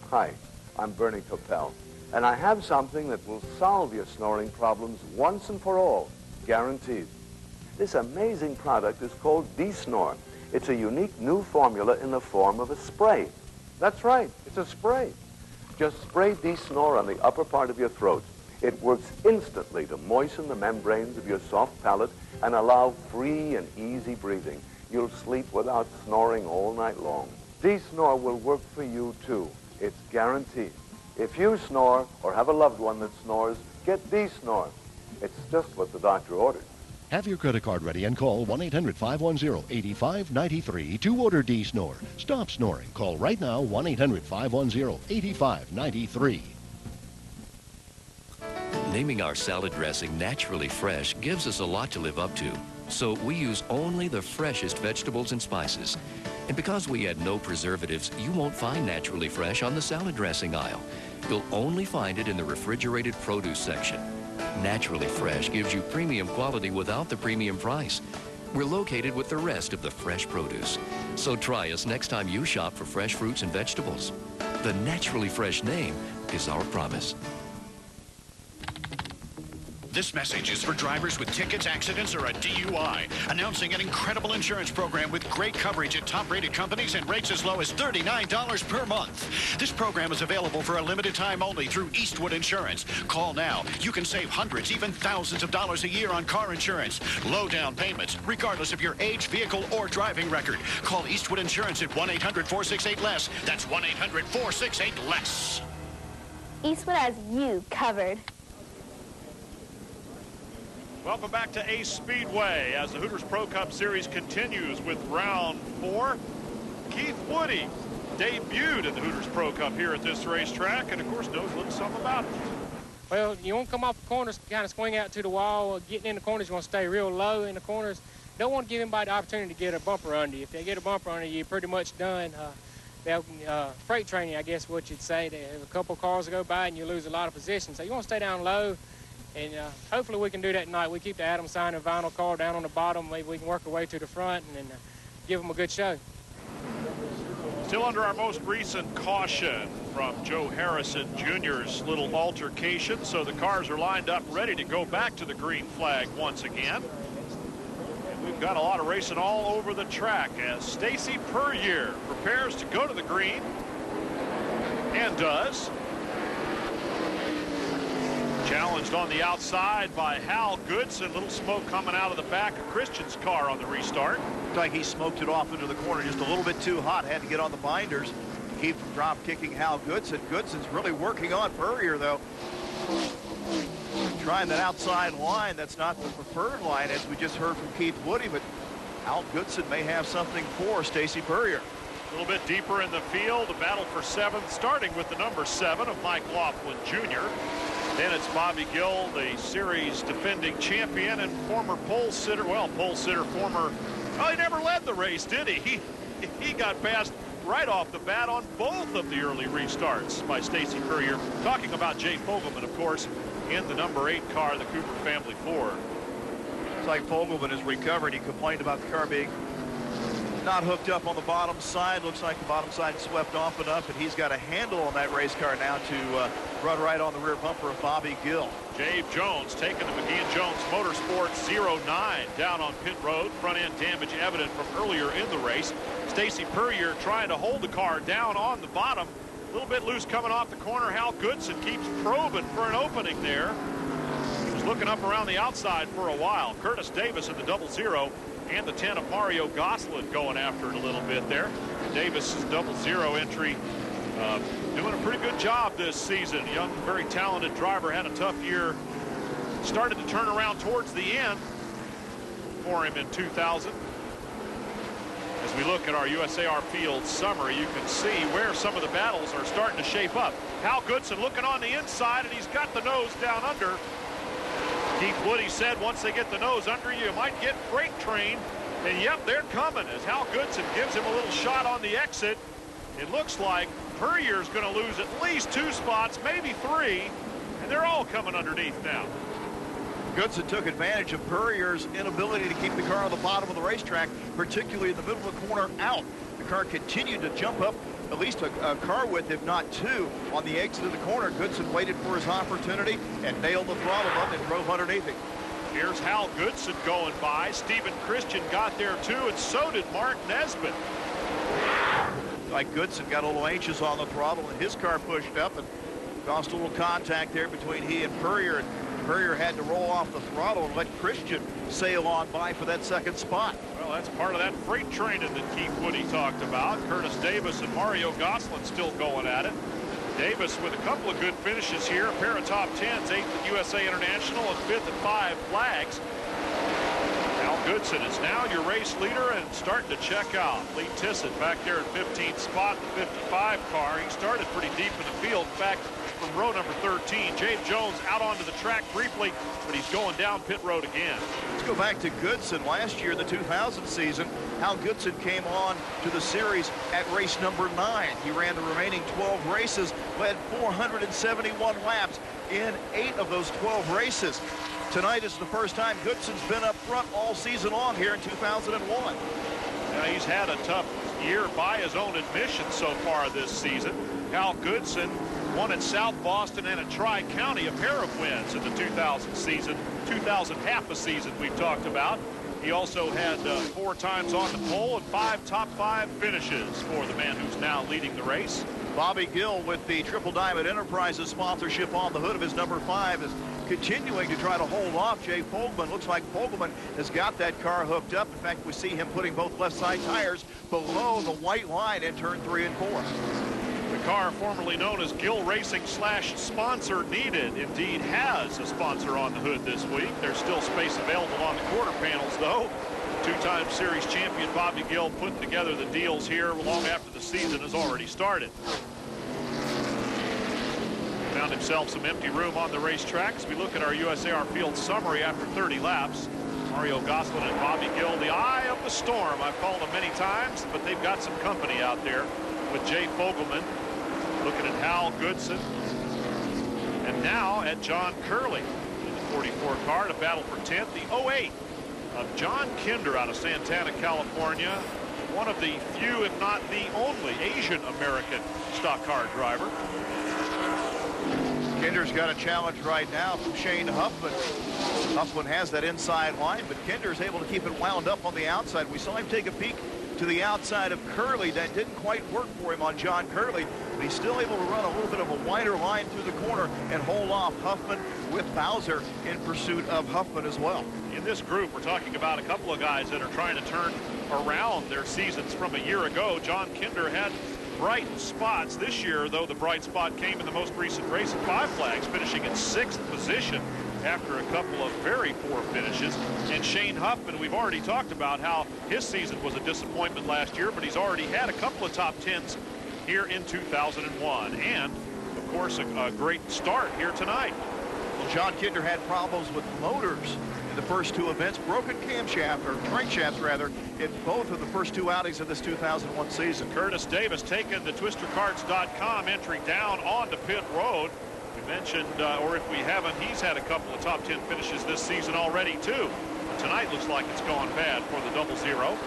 Hi, I'm Bernie Coppell, and I have something that will solve your snoring problems once and for all, guaranteed. This amazing product is called D-Snore. It's a unique new formula in the form of a spray. That's right, it's a spray. Just spray D-Snore on the upper part of your throat. It works instantly to moisten the membranes of your soft palate and allow free and easy breathing. You'll sleep without snoring all night long. D-Snore will work for you, too. It's guaranteed. If you snore or have a loved one that snores, get D-Snore. It's just what the doctor ordered. Have your credit card ready and call 1-800-510-8593 to order D-Snore. Stop snoring. Call right now, 1-800-510-8593. Naming our salad dressing Naturally Fresh gives us a lot to live up to. So we use only the freshest vegetables and spices. And because we add no preservatives, you won't find Naturally Fresh on the salad dressing aisle. You'll only find it in the refrigerated produce section. Naturally Fresh gives you premium quality without the premium price. We're located with the rest of the fresh produce. So try us next time you shop for fresh fruits and vegetables. The Naturally Fresh name is our promise. This message is for drivers with tickets, accidents, or a DUI. Announcing an incredible insurance program with great coverage at top-rated companies and rates as low as $39 per month. This program is available for a limited time only through Eastwood Insurance. Call now. You can save hundreds, even thousands of dollars a year on car insurance. Low down payments, regardless of your age, vehicle, or driving record. Call Eastwood Insurance at 1-800-468-LESS. That's 1-800-468-LESS. Eastwood has you covered. Welcome back to Ace Speedway as the Hooters Pro Cup Series continues with round 4. Keith Woody debuted in the Hooters Pro Cup here at this racetrack and, of course, knows a little something about it. Well, you won't come off the corners, kind of swing out to the wall. Getting in the corners, you want to stay real low in the corners. Don't want to give anybody the opportunity to get a bumper under you. If they get a bumper under you, you're pretty much done. Freight training, I guess what you'd say. They have a couple cars go by and you lose a lot of position. So you want to stay down low. And hopefully we can do that tonight. We keep the Adam sign and vinyl car down on the bottom. Maybe we can work our way to the front and give them a good show. Still under our most recent caution from Joe Harrison Jr.'s little altercation. So the cars are lined up ready to go back to the green flag once again. And we've got a lot of racing all over the track as Stacy Puryear prepares to go to the green and does. Challenged on the outside by Hal Goodson. Little smoke coming out of the back of Christian's car on the restart. Looked like he smoked it off into the corner just a little bit too hot. Had to get on the binders to keep from drop kicking Hal Goodson. Goodson's really working on Puryear, though. Trying that outside line. That's not the preferred line, as we just heard from Keith Woody, but Hal Goodson may have something for Stacy Puryear. A little bit deeper in the field, a battle for 7th, starting with the number 7 of Mike Laughlin Jr. Then it's Bobby Gill, the series defending champion and former pole sitter. Well, pole sitter, former. Well, he never led the race, did he? He got passed right off the bat on both of the early restarts by Stacy Puryear. Talking about Jay Fogelman, of course, in the number 8 car, the Cooper family Ford. It's like Fogelman has recovered. He complained about the car being not hooked up on the bottom side. Looks like the bottom side swept off and up, and he's got a handle on that race car now to run right on the rear bumper of Bobby Gill. Dave Jones taking the McGee & Jones Motorsports 09 down on pit road. Front end damage evident from earlier in the race. Stacy Puryear trying to hold the car down on the bottom. A little bit loose coming off the corner. Hal Goodson keeps probing for an opening there. He was looking up around the outside for a while. Curtis Davis in the 00. And the 10 of Mario Gosselin going after it a little bit there. Davis's 00 entry doing a pretty good job this season. Young, very talented driver, had a tough year. Started to turn around towards the end for him in 2000. As we look at our USAR field summary, you can see where some of the battles are starting to shape up. Hal Goodson looking on the inside, and he's got the nose down under. Keith Woody said once they get the nose under you might get freight train. And yep, they're coming as Hal Goodson gives him a little shot on the exit. It looks like Puryear's going to lose at least 2 spots, maybe 3, and they're all coming underneath now. Goodson took advantage of Puryear's inability to keep the car on the bottom of the racetrack, particularly in the middle of the corner out. The car continued to jump up at least a car width, if not 2, on the exit of the corner. Goodson waited for his opportunity and nailed the throttle button and drove underneath it. Here's Hal Goodson going by. Stephen Christian got there too, and so did Mark Nesbitt. Like Goodson got a little anxious on the throttle, and his car pushed up and caused a little contact there between he and Puryear. And Puryear had to roll off the throttle and let Christian sail on by for that 2nd spot. Well, that's part of that freight training that Keith Woody talked about. Curtis Davis and Mario Gosselin still going at it. Davis with a couple of good finishes here. A pair of top 10s, 8th at USA International and 5th at 5 flags. Hal Goodson is now your race leader and starting to check out. Lee Tissett back there at 15th spot, the 55 car. He started pretty deep in the field. In fact, from row number 13, James Jones out onto the track briefly, but he's going down pit road again. Let's go back to Goodson. Last year, the 2000 season, Hal Goodson came on to the series at race number 9. He ran the remaining 12 races, led 471 laps in 8 of those 12 races. Tonight is the first time Goodson's been up front all season long here in 2001. Now, he's had a tough year by his own admission so far this season. Hal Goodson One at South Boston and at Tri-County, a pair of wins in the 2000 season, 2000 half a season we've talked about. He also had 4 times on the pole and 5 top 5 finishes for the man who's now leading the race. Bobby Gill with the Triple Diamond Enterprises sponsorship on the hood of his number 5 is continuing to try to hold off Jay Fogelman. Looks like Fogelman has got that car hooked up. In fact, we see him putting both left side tires below the white line in turn 3 and 4. The car formerly known as Gill Racing / sponsor needed indeed has a sponsor on the hood this week. There's still space available on the quarter panels, though. 2-time series champion Bobby Gill putting together the deals here long after the season has already started. Found himself some empty room on the racetrack as we look at our USAR field summary after 30 laps. Mario Gosselin and Bobby Gill, the eye of the storm. I've called them many times, but they've got some company out there with Jay Fogelman. Looking at Hal Goodson. And now at John Curley in the 44 car to battle for 10th. The 08 of John Kinder out of Santana, California. One of the few, if not the only, Asian-American stock car driver. Kinder's got a challenge right now from Shane Huffman. Huffman has that inside line, but Kinder's able to keep it wound up on the outside. We saw him take a peek to the outside of Curley. That didn't quite work for him on John Curley, but he's still able to run a little bit of a wider line through the corner and hold off Huffman with Bowser in pursuit of Huffman as well. In this group, we're talking about a couple of guys that are trying to turn around their seasons from a year ago. John Kinder had bright spots this year, though the bright spot came in the most recent race at Five Flags, finishing in 6th position after a couple of very poor finishes. And Shane Huffman, we've already talked about how his season was a disappointment last year, but he's already had a couple of top 10s here in 2001. And, of course, a great start here tonight. Well, John Kinder had problems with motors in the first 2 events, broken camshaft, or crankshafts rather, in both of the first 2 outings of this 2001 season. Curtis Davis taking the twistercards.com entry down onto pit road. We mentioned, or if we haven't, he's had a couple of top 10 finishes this season already too. But tonight looks like it's gone bad for the 00.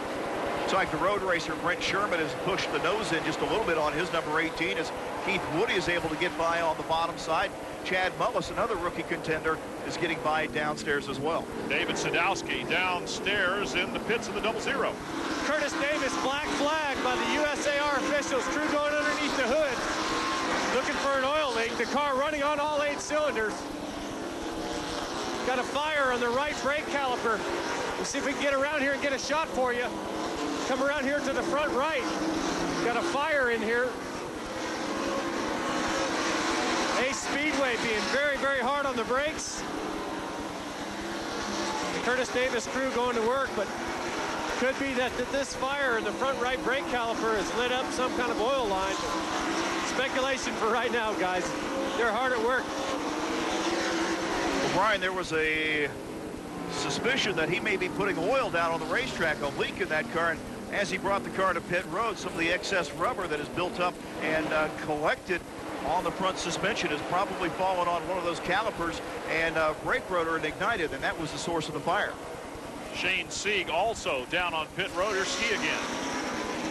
Looks like the road racer Brent Sherman has pushed the nose in just a little bit on his number 18 as Keith Woody is able to get by on the bottom side. Chad Mullis, another rookie contender, is getting by downstairs as well. David Sadowski downstairs in the pits of the 00. Curtis Davis, black flag by the USAR officials. Crew going underneath the hood, looking for an oil leak. The car running on all 8 cylinders. Got a fire on the right brake caliper. We'll see if we can get around here and get a shot for you. Come around here to the front right. Got a fire in here. Ace Speedway being very, very hard on the brakes. The Curtis Davis crew going to work, but could be that this fire in the front right brake caliper has lit up some kind of oil line. Speculation for right now, guys. They're hard at work. Well, Brian, there was a suspicion that he may be putting oil down on the racetrack, a leak in that car, and as he brought the car to pit road, some of the excess rubber that is built up and collected on the front suspension has probably fallen on one of those calipers and brake rotor and ignited, and that was the source of the fire. Shane Sieg also down on pit road. Here's Ski again.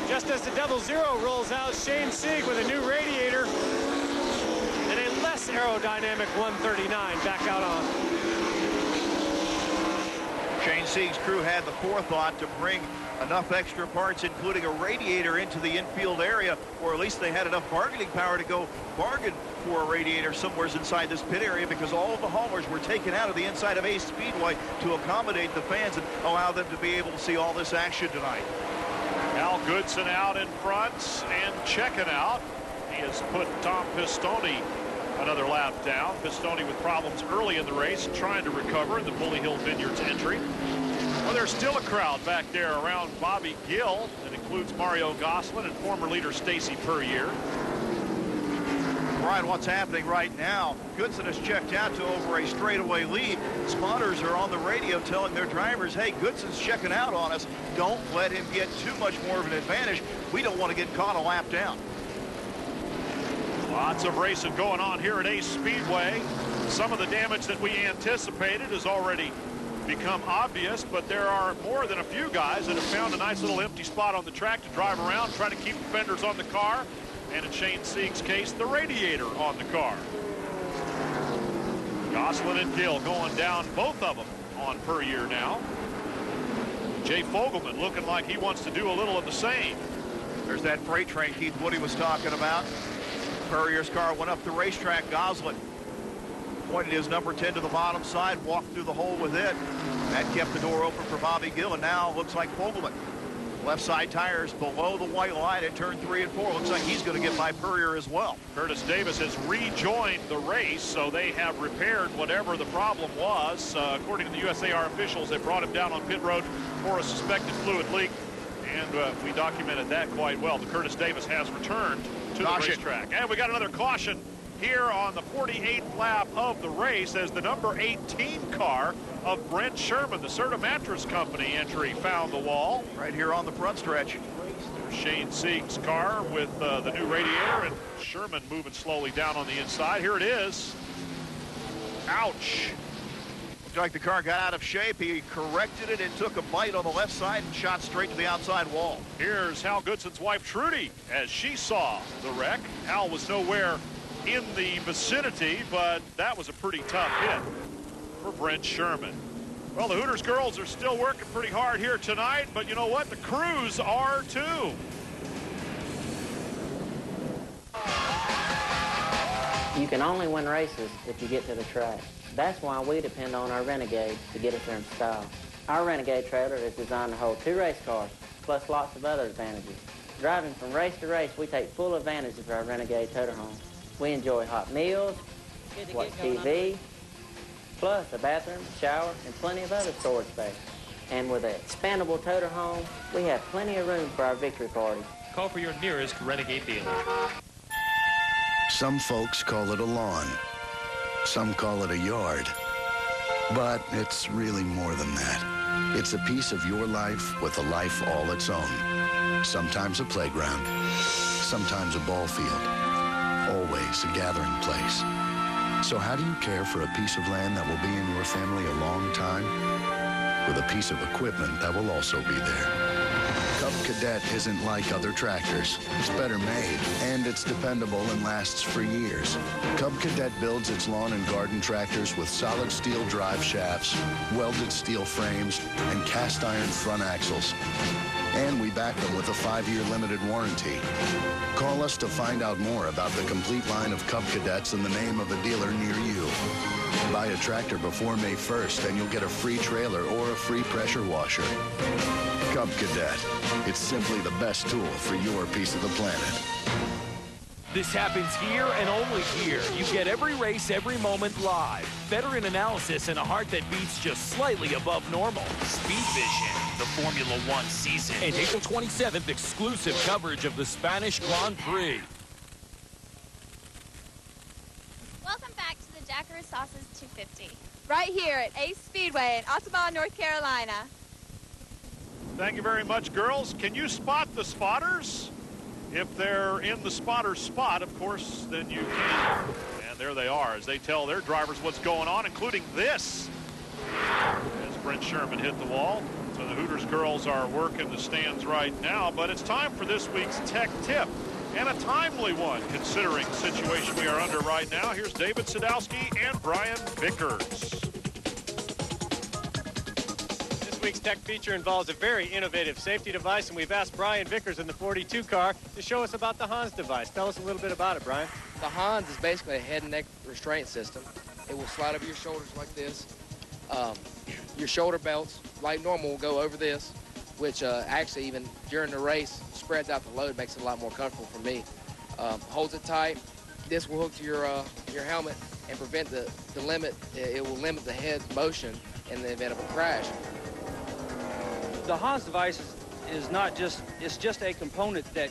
Just as the 00 rolls out, Shane Sieg with a new radiator and a less aerodynamic 139 back out on. Shane Sieg's crew had the forethought to bring enough extra parts, including a radiator, into the infield area, or at least they had enough bargaining power to go bargain for a radiator somewhere inside this pit area, because all of the haulers were taken out of the inside of Ace Speedway to accommodate the fans and allow them to be able to see all this action tonight. Al Goodson out in front and checking out. He has put Tom Pistone another lap down. Pistone with problems early in the race, trying to recover in the Bully Hill Vineyards entry. Well, there's still a crowd back there around Bobby Gill. That includes Mario Gosselin and former leader Stacy Puryear. Brian, what's happening right now? Goodson has checked out to over a straightaway lead. Spotters are on the radio telling their drivers, hey, Goodson's checking out on us. Don't let him get too much more of an advantage. We don't want to get caught a lap down. Lots of racing going on here at Ace Speedway. Some of the damage that we anticipated has already become obvious, but there are more than a few guys that have found a nice little empty spot on the track to drive around, try to keep the fenders on the car. and in Shane Sieg's case, the radiator on the car. Gosselin and Gill going down, both of them on per year now. Jay Fogelman looking like he wants to do a little of the same. There's that freight train Keith Woody was talking about. Courier's car went up the racetrack. Gosselin pointed his number 10 to the bottom side, walked through the hole with it. That kept the door open for Bobby Gill, and now looks like Fogelman. Left side tires below the white line at turn 3 and 4. Looks like he's going to get by Purrier as well. Curtis Davis has rejoined the race, so they have repaired whatever the problem was. According to the USAR officials, they brought him down on pit road for a suspected fluid leak, and we documented that quite well. But Curtis Davis has returned to the racetrack. And we got another caution here on the 48th lap of the race as the number 18 car of Brent Sherman, the Serta Mattress Company entry, found the wall. Right here on the front stretch. There's Shane Sieg's car with the new radiator, and Sherman moving slowly down on the inside. Here it is. Ouch. Looked like the car got out of shape. He corrected it and took a bite on the left side and shot straight to the outside wall. Here's Hal Goodson's wife, Trudy, as she saw the wreck. Hal was nowhere in the vicinity, but that was a pretty tough hit for Brent Sherman. Well, the Hooters girls are still working pretty hard here tonight, but you know what? The crews are too. You can only win races if you get to the track. That's why we depend on our Renegade to get us there in style. Our Renegade trailer is designed to hold 2 race cars, plus lots of other advantages. Driving from race to race, we take full advantage of our Renegade toter home. We enjoy hot meals, watch TV, plus a bathroom, shower, and plenty of other storage space. And with an expandable toter home, we have plenty of room for our victory party. Call for your nearest Renegade dealer. Some folks call it a lawn. Some call it a yard. But it's really more than that. It's a piece of your life with a life all its own. Sometimes a playground, sometimes a ball field, always a gathering place. So how do you care for a piece of land that will be in your family a long time? With a piece of equipment that will also be there. Cub Cadet isn't like other tractors. It's better made, and it's dependable and lasts for years. Cub Cadet builds its lawn and garden tractors with solid steel drive shafts, welded steel frames, and cast iron front axles. And we back them with a 5-year limited warranty. Call us to find out more about the complete line of Cub Cadets in the name of a dealer near you. Buy a tractor before May 1st and you'll get a free trailer or a free pressure washer. Cub Cadet. It's simply the best tool for your piece of the planet. This happens here and only here. You get every race, every moment live. Veteran analysis and a heart that beats just slightly above normal. Speed Vision, the Formula One season. And April 27th, exclusive coverage of the Spanish Grand Prix. Welcome back to the Jackaroo Sauces 250. Right here at Ace Speedway in Altamahaw, North Carolina. Thank you very much, girls. Can you spot the spotters? If they're in the spotter's spot, of course, then you can. And there they are as they tell their drivers what's going on, including this. As Brent Sherman hit the wall. So the Hooters girls are working the stands right now, but it's time for this week's tech tip. And a timely one, considering the situation we are under right now. Here's David Sadowski and Brian Vickers. This week's tech feature involves a very innovative safety device, and we've asked Brian Vickers in the 42 car to show us about the Hans device. Tell us a little bit about it, Brian. The Hans is basically a head and neck restraint system. It will slide over your shoulders like this. Your shoulder belts, like normal, will go over this, which actually even during the race spreads out the load, makes it a lot more comfortable for me. Holds it tight. This will hook to your helmet and prevent the limit. It will limit the head motion in the event of a crash. The Hans device is not just, it's just a component that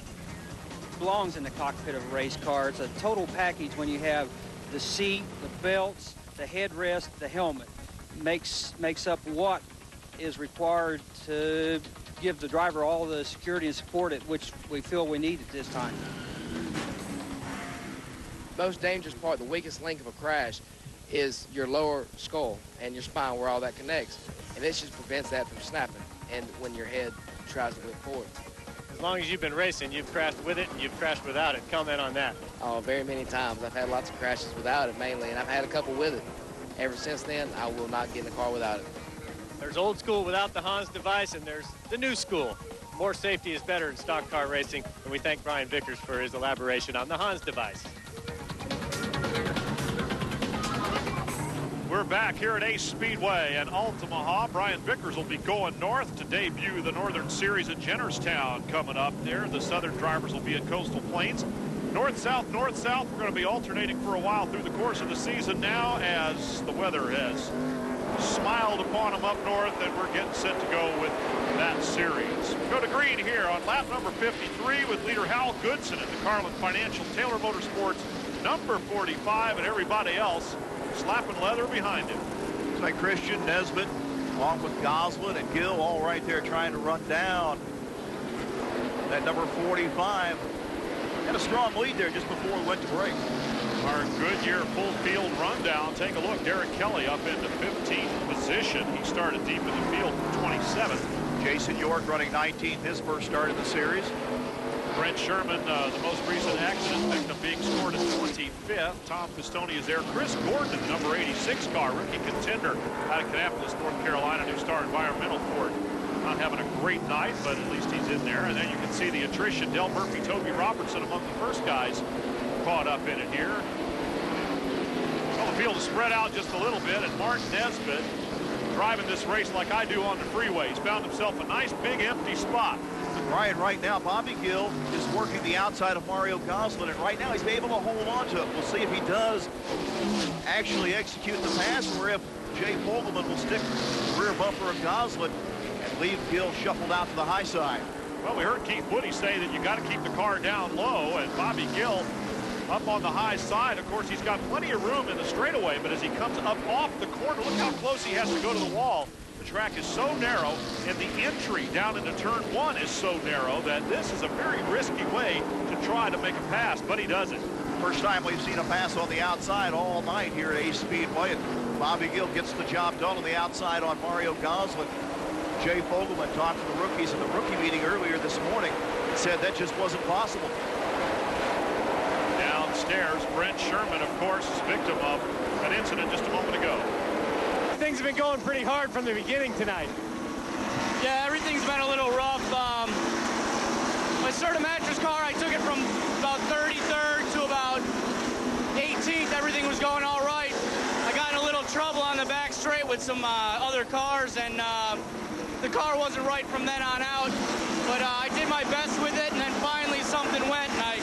belongs in the cockpit of a race car. It's a total package when you have the seat, the belts, the headrest, the helmet. Makes up what is required to give the driver all the security and support at which we feel we need at this time. Most dangerous part, the weakest link of a crash, is your lower skull and your spine where all that connects. And this just prevents that from snapping and when your head tries to whip forward. As long as you've been racing, you've crashed with it and you've crashed without it. Comment on that. Oh, very many times. I've had lots of crashes without it mainly, and I've had a couple with it. Ever since then, I will not get in a car without it. There's old school without the Hans device, and there's the new school. More safety is better in stock car racing, and we thank Brian Vickers for his elaboration on the Hans device. We're back here at Ace Speedway in Altamahaw. Brian Vickers will be going north to debut the Northern Series at Jennerstown coming up there. The Southern drivers will be at Coastal Plains. North-south, north-south. We're going to be alternating for a while through the course of the season now as the weather has smiled upon them up north, and we're getting set to go with that series. We go to green here on lap number 53 with leader Hal Goodson at the Carlin Financial Taylor Motorsports number 45, and everybody else slapping leather behind him. Looks like Christian Nesbitt along with Goslin and Gill all right there trying to run down that number 45. Had a strong lead there just before we went to break. Our Goodyear full field rundown. Take a look. Derek Kelly up into 15th position. He started deep in the field from 27th. Jason York running 19th, his first start in the series. Brent Sherman, the most recent accident victim, being scored at 25th. Tom Pistone is there. Chris Gordon, number 86 car, rookie contender out of Kannapolis, North Carolina, New Star Environmental Ford. Not having a great night, but at least he's in there. And then you can see the attrition. Del Murphy, Toby Robertson among the first guys caught up in it here. Well, the field is spread out just a little bit, and Martin Nesbitt driving this race like I do on the freeway. He's found himself a nice big empty spot. Brian, right now, Bobby Gill is working the outside of Mario Goslin, and right now he's able to hold on to it. We'll see if he does actually execute the pass, or if Jay Fogelman will stick the rear bumper of Goslin and leave Gill shuffled out to the high side. Well, we heard Keith Woody say that you got to keep the car down low, and Bobby Gill up on the high side. Of course, he's got plenty of room in the straightaway, but as he comes up off the corner, look how close he has to go to the wall. The track is so narrow, and the entry down into turn one is so narrow that this is a very risky way to try to make a pass, but he does it. First time we've seen a pass on the outside all night here at Ace Speedway, and Bobby Gill gets the job done on the outside on Mario Goslin. Jay Fogelman talked to the rookies in the rookie meeting earlier this morning and said that just wasn't possible. Downstairs, Brent Sherman, of course, is victim of an incident just a moment ago. Things have been going pretty hard from the beginning tonight. Yeah, everything's been a little rough. My Serta mattress car, I took it from about 33rd to about 18th. Everything was going all right. I got in a little trouble on the back straight with some other cars, and the car wasn't right from then on out. But I did my best with it, and then finally something went, and I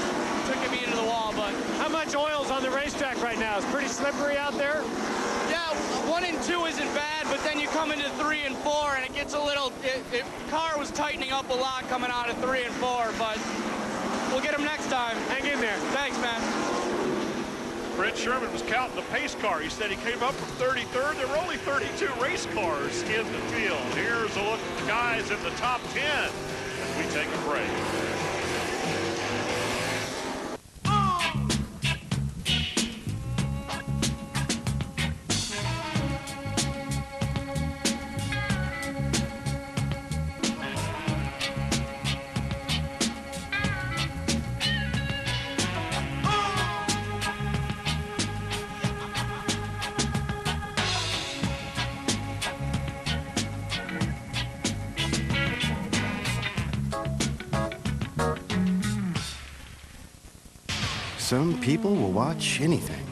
took me into the wall. But how much oil's on the racetrack right now? It's pretty slippery out there. Yeah, 1 and 2 isn't bad, but then you come into 3 and 4, and it gets a little. The car was tightening up a lot coming out of 3 and 4, but we'll get them next time. Hang in there. Thanks, man. Brent Sherman was counting the pace car. He said he came up from 33rd. There were only 32 race cars in the field. Here's a look at the guys in the top 10 as we take a break. Some people will watch anything.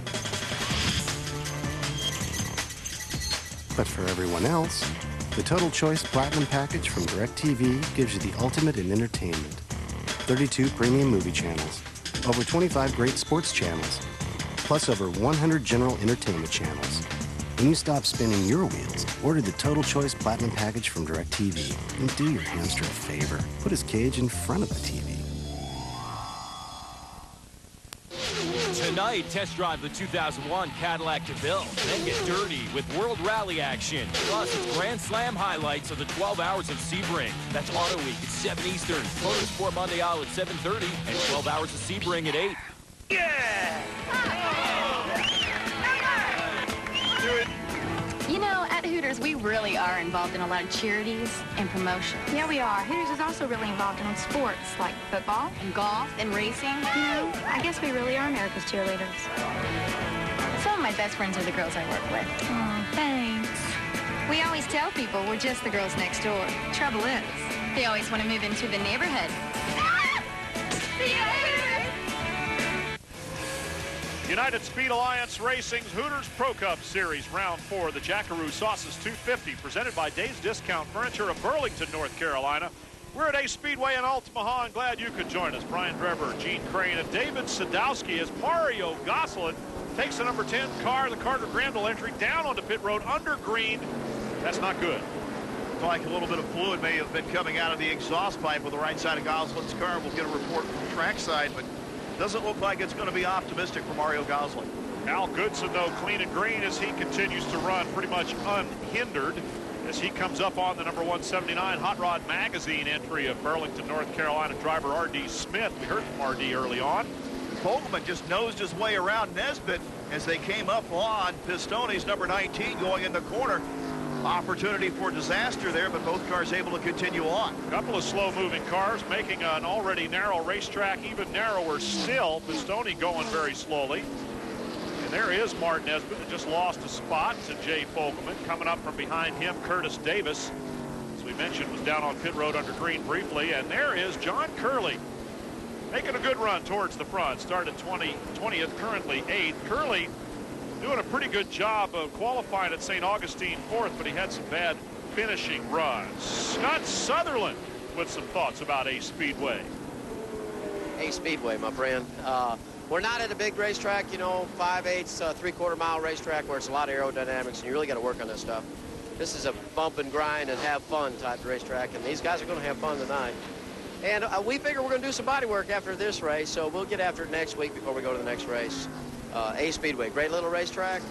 But for everyone else, the Total Choice Platinum package from DirecTV gives you the ultimate in entertainment. 32 premium movie channels, over 25 great sports channels, plus over 100 general entertainment channels. When you stop spinning your wheels, order the Total Choice Platinum package from DirecTV and do your hamster a favor. Put his cage in front of the TV. Tonight, test drive the 2001 Cadillac DeVille. Then get dirty with World Rally action. Plus, it's Grand Slam highlights of the 12 hours of Sebring. That's Auto Week at 7 Eastern. Motorsport Monday Isle at 7:30. And 12 hours of Sebring at 8. You know, at Hooters Hooters, we really are involved in a lot of charities and promotions. Yeah, we are. Hooters is also really involved in sports like football and golf and racing. You know, I guess we really are America's cheerleaders. Some of my best friends are the girls I work with. Oh, thanks. We always tell people we're just the girls next door. Trouble is, they always want to move into the neighborhood. See you later! United Speed Alliance Racing's Hooters Pro Cup Series, Round 4, the Jackaroo Sauces 250, presented by Dave's Discount Furniture of Burlington, North Carolina. We're at Ace Speedway in Altamahaw, and glad you could join us. Brian Drever, Gene Crane, and David Sadowski as Mario Gosselin takes the number 10 car, the Carter Granville entry, down onto pit road under green. That's not good. Looks like a little bit of fluid may have been coming out of the exhaust pipe with the right side of Gosselin's car. We'll get a report from trackside, but doesn't look like it's going to be optimistic for Mario Gosselin. Al Goodson, though, clean and green as he continues to run pretty much unhindered as he comes up on the number 179 Hot Rod Magazine entry of Burlington, North Carolina driver R.D. Smith. We heard from R.D. early on. Fogelman just nosed his way around Nesbitt as they came up on Pistone's number 19 going in the corner. Opportunity for disaster there, but both cars able to continue on. A couple of slow-moving cars making an already narrow racetrack even narrower still. Pistone going very slowly. And there is Martin Nesbitt that just lost a spot to Jay Fogelman. Coming up from behind him, Curtis Davis, as we mentioned, was down on pit road under green briefly. And there is John Curley making a good run towards the front. Started 20th, currently 8th. Curley doing a pretty good job of qualifying at St. Augustine 4th, but he had some bad finishing runs. Scott Sutherland with some thoughts about Ace Speedway. Ace Speedway, my friend. We're not at a big racetrack, you know, 5/8, 3/4 mile racetrack where it's a lot of aerodynamics, and you really got to work on this stuff. This is a bump and grind and have fun type racetrack, and these guys are going to have fun tonight. And we figure we're going to do some body work after this race, so we'll get after it next week before we go to the next race. Ace Speedway, great little racetrack.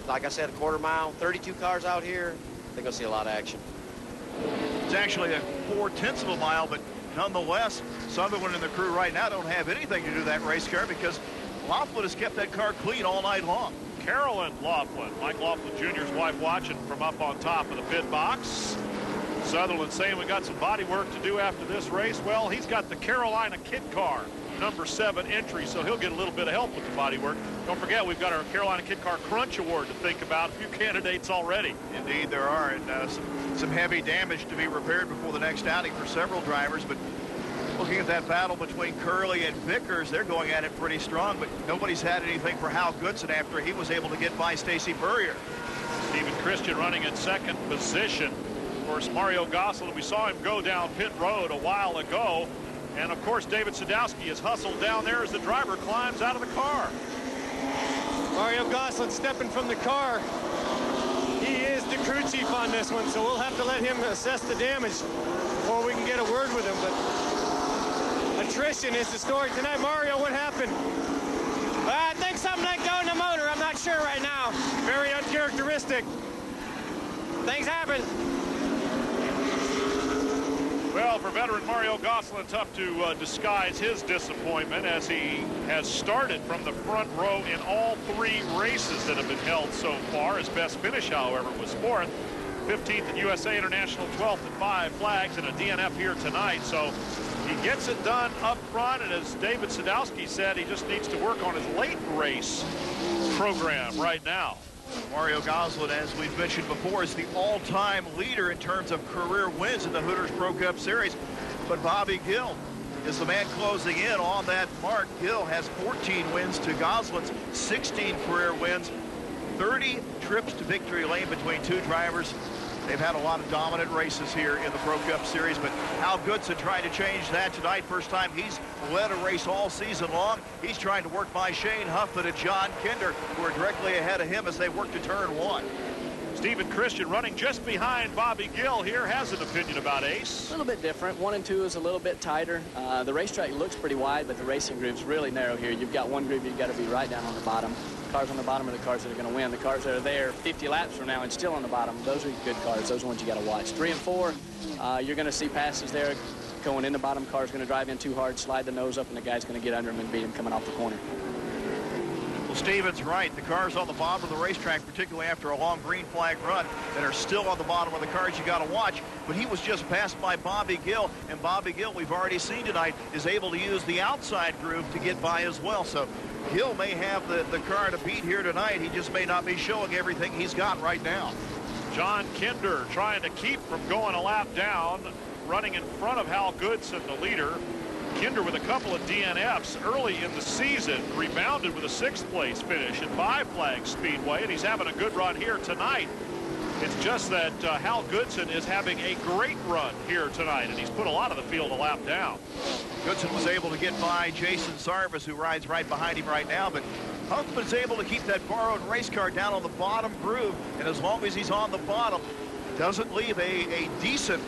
Like I said, a 1/4 mile, 32 cars out here. They're going to see a lot of action. It's actually a 4/10 of a mile, but nonetheless, Sutherland and the crew right now don't have anything to do that race car because Laughlin has kept that car clean all night long. Carolyn Laughlin, Mike Laughlin Jr.'s wife, watching from up on top of the pit box. Sutherland saying we got some body work to do after this race. Well, he's got the Carolina Kit Car number 7 entry, so he'll get a little bit of help with the body work. Don't forget, we've got our Carolina Kit Car Crunch Award to think about. A few candidates already. Indeed, there are, and some heavy damage to be repaired before the next outing for several drivers. But looking at that battle between Curley and Vickers, they're going at it pretty strong, but nobody's had anything for Hal Goodson after he was able to get by Stacy Burrier. Stephen Christian running in 2nd position. Of course, Mario Gosselin, we saw him go down pit road a while ago. And, of course, David Sadowski is hustled down there as the driver climbs out of the car. Mario Gosselin stepping from the car. He is the crew chief on this one, so we'll have to let him assess the damage before we can get a word with him. But attrition is the story tonight. Mario, what happened? I think something let go in the motor. I'm not sure right now. Very uncharacteristic. Things happen. Well, for veteran Mario Gosselin, tough to disguise his disappointment as he has started from the front row in all 3 races that have been held so far. His best finish, however, was 4th, 15th at USA International, 12th at 5 Flags, and a DNF here tonight. So he gets it done up front, and as David Sadowski said, he just needs to work on his late race program right now. Mario Gosselin, as we've mentioned before, is the all-time leader in terms of career wins in the Hooters Pro Cup Series. But Bobby Gill is the man closing in on that mark. Gill has 14 wins to Gosselin's 16 career wins, 30 trips to victory lane between 2 drivers. They've had a lot of dominant races here in the Pro Cup Series, but Hal Goodson trying to change that tonight. First time he's led a race all season long. He's trying to work by Shane Huffman and John Kinder, who are directly ahead of him as they work to turn 1. Stephen Christian running just behind Bobby Gill here has an opinion about Ace. A little bit different. 1 and 2 is a little bit tighter. The racetrack looks pretty wide, but the racing groove's really narrow here. You've got one groove you've got to be right down on the bottom. Cars on the bottom are the cars that are going to win. The cars that are there 50 laps from now and still on the bottom, those are good cars. Those are ones you got to watch. 3 and 4, you're going to see passes there going in the bottom. Car's going to drive in too hard, slide the nose up, and the guy's going to get under him and beat him coming off the corner. We'll Well, Steven's right. The cars on the bottom of the racetrack, particularly after a long green flag run, that are still on the bottom of the cars, you got to watch. But he was just passed by Bobby Gill, and Bobby Gill, we've already seen tonight, is able to use the outside groove to get by as well. So Gill may have the car to beat here tonight. He just may not be showing everything he's got right now. John Kinder trying to keep from going a lap down, running in front of Hal Goodson, the leader. Kinder with a couple of DNFs early in the season, rebounded with a 6th place finish at Five Flags Speedway, and he's having a good run here tonight. It's just that Hal Goodson is having a great run here tonight, and he's put a lot of the field a lap down. Goodson was able to get by Jason Sarvis, who rides right behind him right now, but Hunkman's able to keep that borrowed race car down on the bottom groove, and as long as he's on the bottom, doesn't leave a decent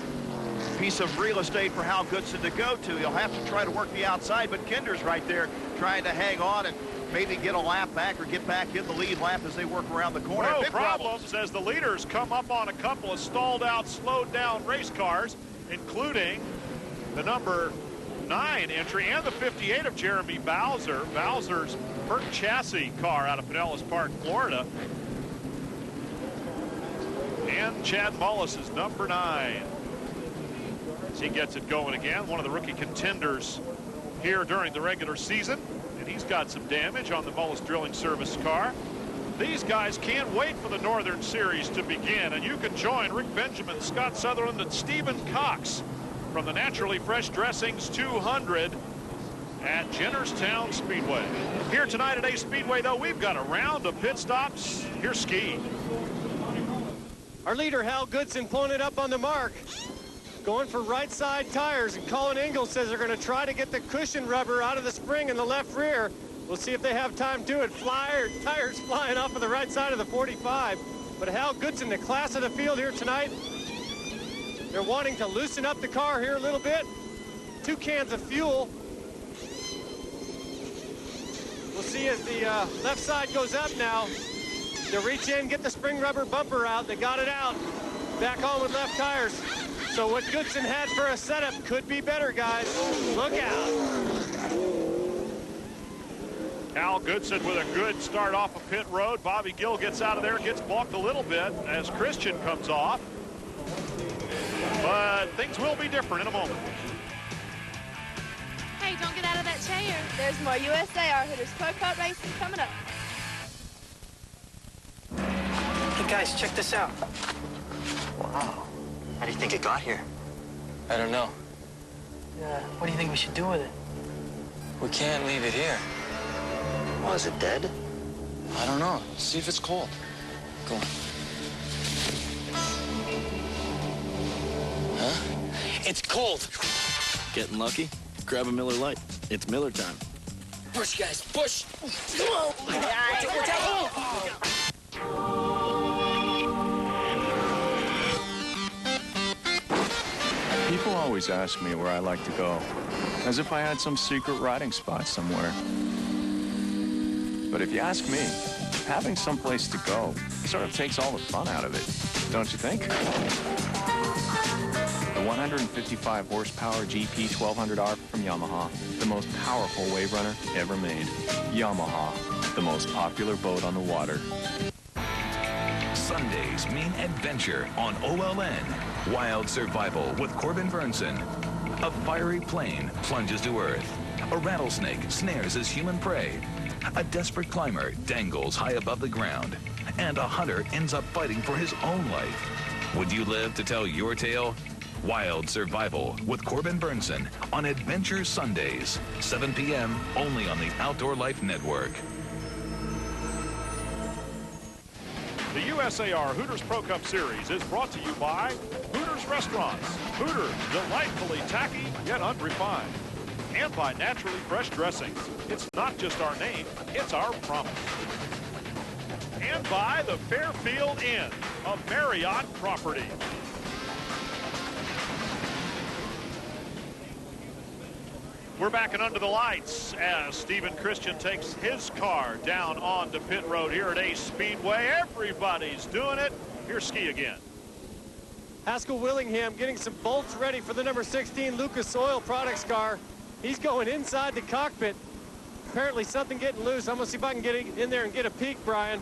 piece of real estate for Hal Goodson to go to. He'll have to try to work the outside, but Kinder's right there trying to hang on and maybe get a lap back or get back in the lead lap as they work around the corner. No Big problems as the leaders come up on a couple of stalled out, slowed down race cars, including the number 9 entry and the 58 of Jeremy Bowser. Bowser's Burt chassis car out of Pinellas Park, Florida. And Chad Mullis is number 9. As he gets it going again, one of the rookie contenders here during the regular season, and he's got some damage on the Mullis Drilling Service car. These guys can't wait for the Northern Series to begin, and you can join Rick Benjamin, Scott Sutherland, and Stephen Cox from the Naturally Fresh Dressings 200 at Jennerstown Speedway. Here tonight at Ace Speedway, though, we've got a round of pit stops. Here's Ski. Our leader, Hal Goodson, pulling it up on the mark. Going for right side tires, and Colin Ingalls says they're going to try to get the cushion rubber out of the spring in the left rear. We'll see if they have time to do it. Tires flying off of the right side of the 45. But Hal Goodson, the class of the field here tonight. They're wanting to loosen up the car here a little bit. 2 cans of fuel. We'll see as the left side goes up now. They'll reach in, get the spring rubber bumper out. They got it out. Back on with left tires. So what Goodson had for a setup could be better, guys. Look out. Hal Goodson with a good start off of pit road. Bobby Gill gets out of there, gets balked a little bit as Christian comes off. But things will be different in a moment. Hey, don't get out of that chair. There's more USAR Hooters Pro Cup racing coming up. Hey guys, check this out. Wow. How do you think it got here? I don't know. What do you think we should do with it? We can't leave it here. Well, is it dead? I don't know. See if it's cold. Go on. Huh? It's cold. Getting lucky? Grab a Miller Lite. It's Miller time. Push, guys, push. Oh my God. People always ask me where I like to go, as if I had some secret riding spot somewhere. But if you ask me, having someplace to go sort of takes all the fun out of it, don't you think? The 155 horsepower GP 1200R from Yamaha, the most powerful wave runner ever made. Yamaha, the most popular boat on the water. Sundays mean adventure on OLN. Wild survival with Corbin Burnson. A fiery plane plunges to earth. A rattlesnake snares his human prey. A desperate climber dangles high above the ground. And a hunter ends up fighting for his own life. Would you live to tell your tale? Wild Survival with Corbin Burnson on Adventure Sundays, 7 p.m. only on the Outdoor Life Network. The USAR Hooters Pro Cup Series is brought to you by Hooters Restaurants. Hooters, delightfully tacky yet unrefined. And by Naturally Fresh Dressings. It's not just our name, it's our promise. And by the Fairfield Inn, a Marriott property. We're back and under the lights as Stephen Christian takes his car down onto pit road here at Ace Speedway. Everybody's doing it. Here's Ski again. Haskell Willingham getting some bolts ready for the number 16 Lucas Oil Products car. He's going inside the cockpit. Apparently something getting loose. I'm going to see if I can get in there and get a peek, Brian.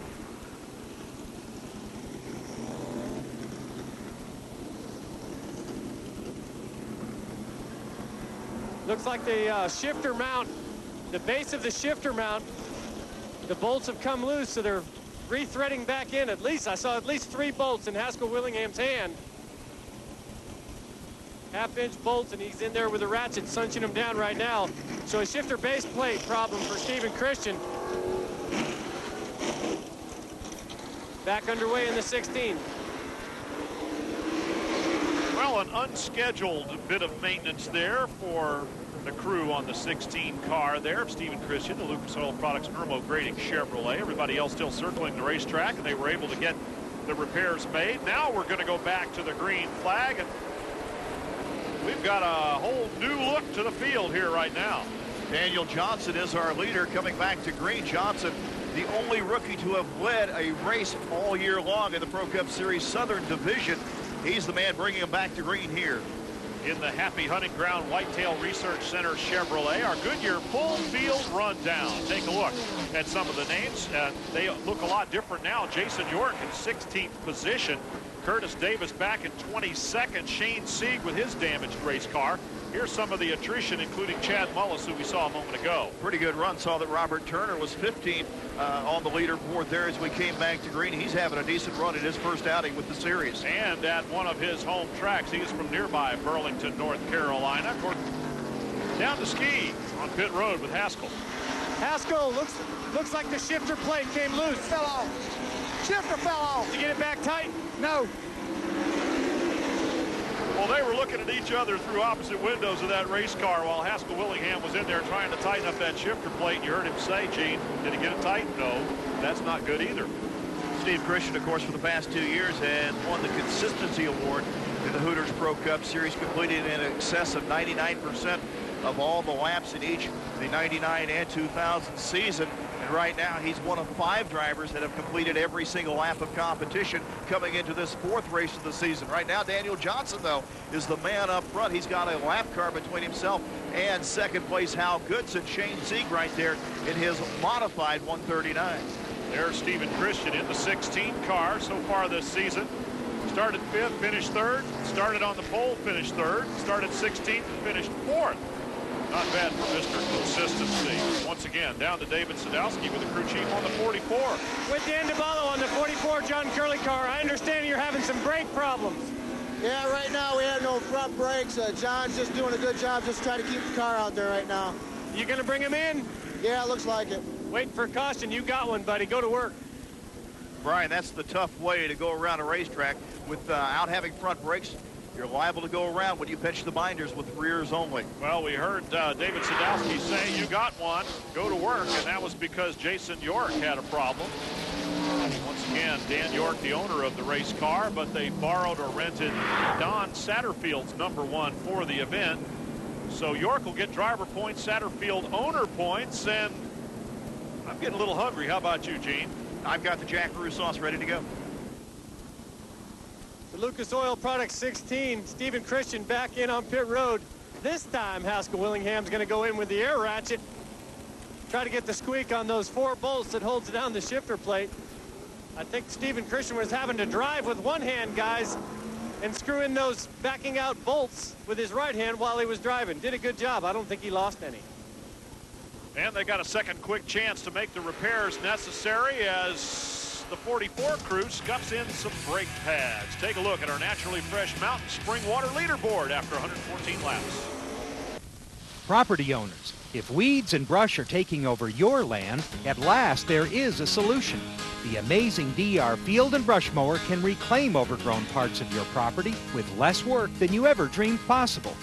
Looks like the shifter mount, the base of the shifter mount, the bolts have come loose, so they're re-threading back in. At least, I saw at least 3 bolts in Haskell Willingham's hand. Half-inch bolts, and he's in there with a ratchet, cinching them down right now. So a shifter base plate problem for Stephen Christian. Back underway in the 16. Well, an unscheduled bit of maintenance there for the crew on the 16 car there of Stephen Christian, the Lucas Oil Products Irmo Grading Chevrolet. Everybody else still circling the racetrack, and they were able to get the repairs made. Now we're going to go back to the green flag, and we've got a whole new look to the field here right now. Daniel Johnson is our leader coming back to green. Johnson, the only rookie to have led a race all year long in the Pro Cup Series Southern Division. He's the man bringing him back to green here. In the Happy Hunting Ground Whitetail Research Center Chevrolet, our Goodyear full field rundown. Take a look at some of the names. They look a lot different now. Jason York in 16th position. Curtis Davis back in 22nd. Shane Sieg with his damaged race car. Here's some of the attrition, including Chad Mullis, who we saw a moment ago. Pretty good run. Saw that Robert Turner was 15th on the leaderboard there as we came back to green. He's having a decent run in his first outing with the series. And at one of his home tracks, he is from nearby Burlington, North Carolina. Down to ski on pit road with Haskell. Haskell looks like the shifter plate came loose. Fell off. Shifter fell off. Did you get it back tight? No. Well, they were looking at each other through opposite windows of that race car while Haskell Willingham was in there trying to tighten up that shifter plate. You heard him say, Gene, did he get it tight? No, that's not good either. Steve Christian, of course, for the past 2 years has won the Consistency Award in the Hooters Pro Cup Series, completed in excess of 99% of all the laps in each the 99 and 2000 season. And right now, he's one of 5 drivers that have completed every single lap of competition coming into this 4th race of the season. Right now, Daniel Johnson, though, is the man up front. He's got a lap car between himself and second place Hal Goodson. Shane Sieg right there in his modified 139. There's Stephen Christian in the 16 car so far this season. Started 5th, finished 3rd. Started on the pole, finished 3rd. Started 16th, finished 4th. Not bad for Mr. Consistency. Once again, down to David Sadowski with the crew chief on the 44. With Dan DeBallo on the 44 John Curley car. I understand you're having some brake problems. Yeah, right now we have no front brakes. John's just doing a good job just trying to keep the car out there right now. You going to bring him in? Yeah, it looks like it. Waiting for a caution. You got one, buddy. Go to work. Brian, that's the tough way to go around a racetrack without having front brakes. You're liable to go around when you pitch the binders with rears only. Well, we heard David Sadowski say you got one, go to work, and that was because Jason York had a problem. Once again, Dan York, the owner of the race car, but they borrowed or rented Don Satterfield's #1 for the event. So York will get driver points, Satterfield owner points, and I'm getting a little hungry. How about you, Gene? I've got the Jackaroo sauce ready to go. The Lucas Oil Products 16, Stephen Christian back in on pit road. This time, Haskell Willingham's going to go in with the air ratchet. Try to get the squeak on those 4 bolts that holds down the shifter plate. I think Stephen Christian was having to drive with one hand, guys, and screw in those backing out bolts with his right hand while he was driving. Did a good job. I don't think he lost any. And they got a second quick chance to make the repairs necessary as the 44 crew scuffs in some brake pads. Take a look at our naturally fresh mountain spring water leaderboard after 114 laps. Property owners, if weeds and brush are taking over your land, at last there is a solution. The amazing DR Field and Brush Mower can reclaim overgrown parts of your property with less work than you ever dreamed possible.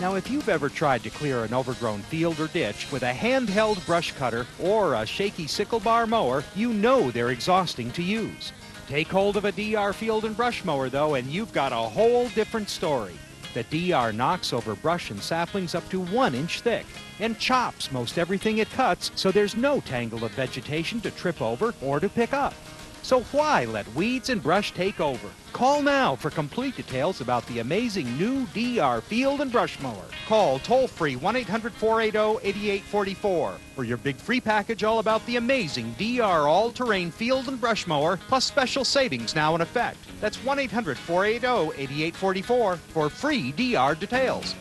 Now, if you've ever tried to clear an overgrown field or ditch with a handheld brush cutter or a shaky sickle bar mower, you know they're exhausting to use. Take hold of a DR Field and Brush Mower, though, and you've got a whole different story. The DR knocks over brush and saplings up to 1 inch thick and chops most everything it cuts, so there's no tangle of vegetation to trip over or to pick up. So why let weeds and brush take over? Call now for complete details about the amazing new DR Field and Brush Mower. Call toll-free 1-800-480-8844 for your big free package all about the amazing DR all-terrain field and brush mower, plus special savings now in effect. That's 1-800-480-8844 for free DR details.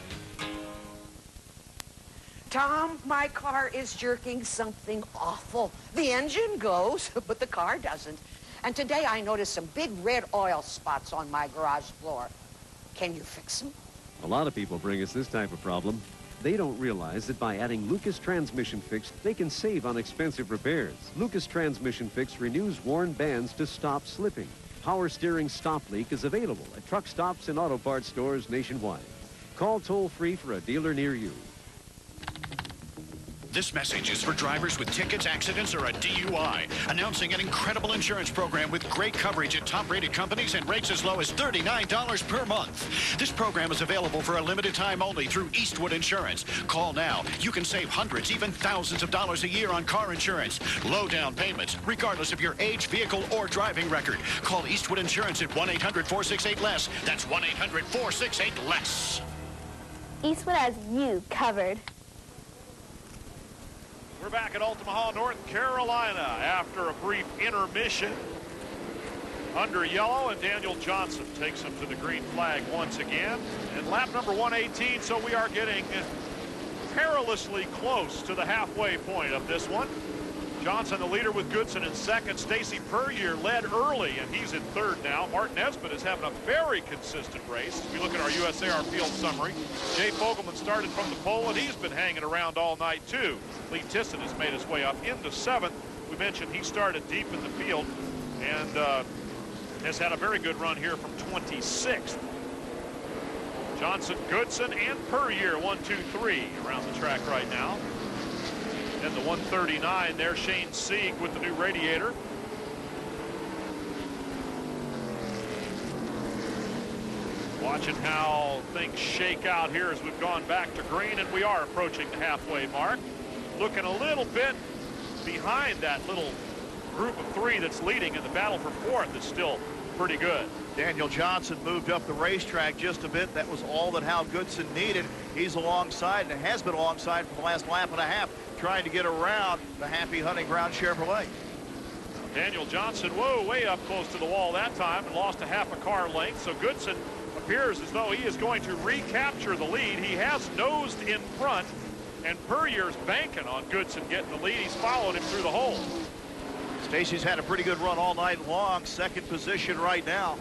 Tom, my car is jerking something awful. The engine goes, but the car doesn't. And today I noticed some big red oil spots on my garage floor. Can you fix them? A lot of people bring us this type of problem. They don't realize that by adding Lucas Transmission Fix, they can save on expensive repairs. Lucas Transmission Fix renews worn bands to stop slipping. Power steering stop leak is available at truck stops and auto parts stores nationwide. Call toll-free for a dealer near you. This message is for drivers with tickets, accidents, or a DUI. Announcing an incredible insurance program with great coverage at top-rated companies and rates as low as $39 per month. This program is available for a limited time only through Eastwood Insurance. Call now. You can save hundreds, even thousands of dollars a year on car insurance. Low down payments, regardless of your age, vehicle, or driving record. Call Eastwood Insurance at 1-800-468-LESS. That's 1-800-468-LESS. Eastwood has you covered. We're back at Altamahaw, North Carolina after a brief intermission. Under yellow, and Daniel Johnson takes him to the green flag once again. And lap number 118, so we are getting perilously close to the halfway point of this one. Johnson, the leader, with Goodson in second. Stacy Puryear led early, and he's in third now. Martin Nesbitt is having a very consistent race. As we look at our USAR field summary, Jay Fogelman started from the pole, and he's been hanging around all night, too. Lee Tisson has made his way up into seventh. We mentioned he started deep in the field and has had a very good run here from 26th. Johnson, Goodson, and Puryear, 1, 2, 3 around the track right now. And the 139 there, Shane Sieg with the new radiator. Watching how things shake out here as we've gone back to green, and we are approaching the halfway mark. Looking a little bit behind that little group of three that's leading, in the battle for fourth is still pretty good. Daniel Johnson moved up the racetrack just a bit. That was all that Hal Goodson needed. He's alongside, and has been alongside for the last lap and a half, trying to get around the Happy Hunting Ground Chevrolet. Daniel Johnson, whoa, way up close to the wall that time and lost a half a car length. So Goodson appears as though he is going to recapture the lead. He has nosed in front, and Puryear's banking on Goodson getting the lead. He's followed him through the hole. Stacy's had a pretty good run all night long. Second position right now.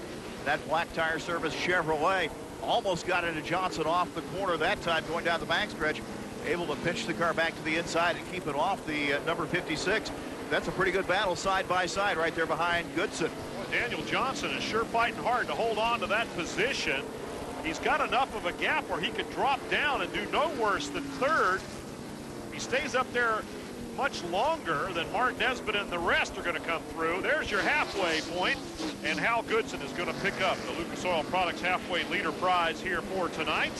That Black Tire Service Chevrolet almost got into Johnson off the corner that time, going down the backstretch. Able to pinch the car back to the inside and keep it off the number 56. That's a pretty good battle side by side right there behind Goodson. Well, Daniel Johnson is sure fighting hard to hold on to that position. He's got enough of a gap where he could drop down and do no worse than third. He stays up there much longer than Martin Nesbitt and the rest are going to come through. There's your halfway point, and Hal Goodson is going to pick up the Lucas Oil Products halfway leader prize here for tonight.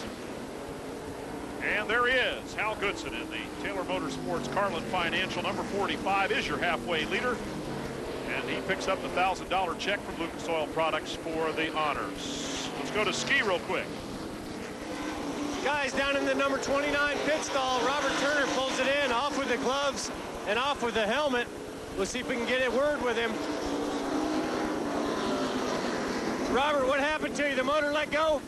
And there he is, Hal Goodson in the Taylor Motorsports Carlin Financial. Number 45 is your halfway leader, and he picks up the $1,000 check from Lucas Oil Products for the honors. Let's go to ski real quick. Guys, down in the number 29 pit stall, Robert Turner pulls it in, off with the gloves and off with the helmet. We'll see if we can get a word with him. Robert, what happened to you? The motor let go?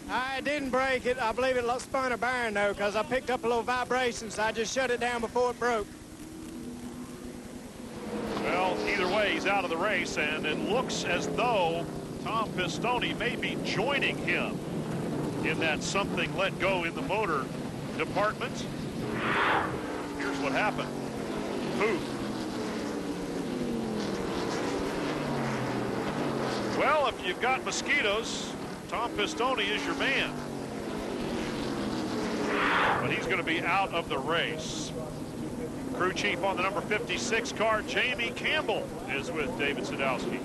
I didn't break it. I believe it spun a bearing, though, because I picked up a little vibration, so I just shut it down before it broke. Well, either way, he's out of the race, and it looks as though Tom Pistone may be joining him in that something let go in the motor department. Here's what happened. Poof. Well, if you've got mosquitoes, Tom Pistone is your man. But he's going to be out of the race. Crew chief on the number 56 car, Jamie Campbell, is with David Sadowski.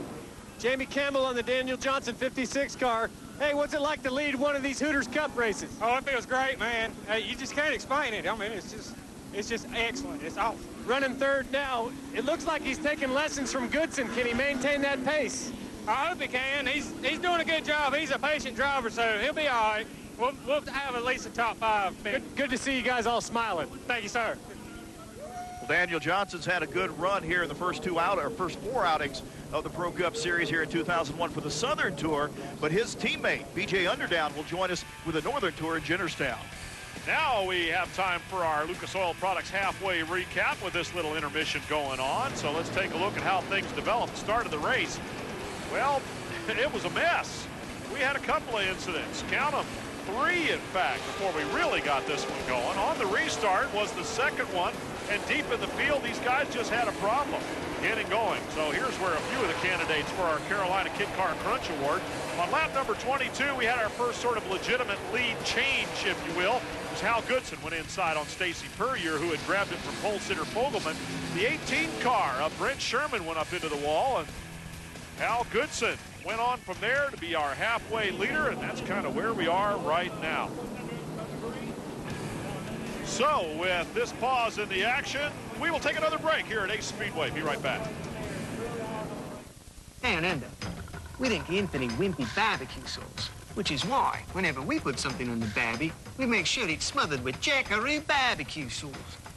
Jamie Campbell on the Daniel Johnson 56 car. Hey, what's it like to lead one of these Hooters Cup races? Oh, it feels great, man. You just can't explain it. I mean, it's just excellent. It's awesome. running third now. It looks like he's taking lessons from Goodson. Can he maintain that pace? I hope he can. He's doing a good job. He's a patient driver, so he'll be all right. We'll have at least a top 5. Good to see you guys all smiling. Thank you, sir. Well, Daniel Johnson's had a good run here in the first 4 outings of the Pro Cup Series here in 2001 for the Southern Tour, but his teammate, B.J. Underdown, will join us with the Northern Tour in Jennerstown. Now we have time for our Lucas Oil Products halfway recap with this little intermission going on. So let's take a look at how things developed. Start of the race. Well, it was a mess. We had a couple of incidents. Count them. 3, in fact, before we really got this one going. On the restart was the second one, and deep in the field, these guys just had a problem getting going. So here's where a few of the candidates for our Carolina Kit Car Crunch Award. On lap number 22, we had our first sort of legitimate lead change, if you will. It was Hal Goodson went inside on Stacy Puryear, who had grabbed it from pole sitter Fogelman. The 18 car of Brent Sherman went up into the wall, and Hal Goodson went on from there to be our halfway leader, and that's kind of where we are right now. So with this pause in the action, we will take another break here at Ace Speedway. Be right back. Down under, we think infinite wimpy barbecue sauce, which is why whenever we put something on the barbie, we make sure it's smothered with Jackaroo barbecue sauce.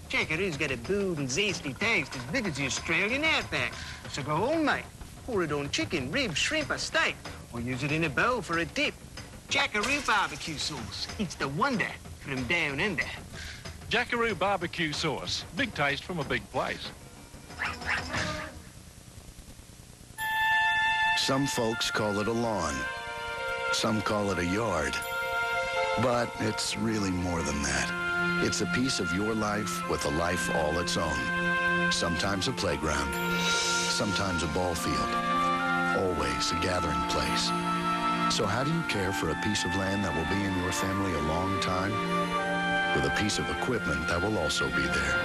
Jackaroo's got a bold and zesty taste as big as the Australian outback. So go home, mate. Pour it on chicken, ribs, shrimp, or steak, or use it in a bowl for a dip. Jackaroo barbecue sauce. It's the wonder from down under. Jackaroo barbecue sauce. Big taste from a big place. Some folks call it a lawn. Some call it a yard. But it's really more than that. It's a piece of your life with a life all its own. Sometimes a playground. Sometimes a ball field. Always a gathering place. So how do you care for a piece of land that will be in your family a long time? With a piece of equipment that will also be there.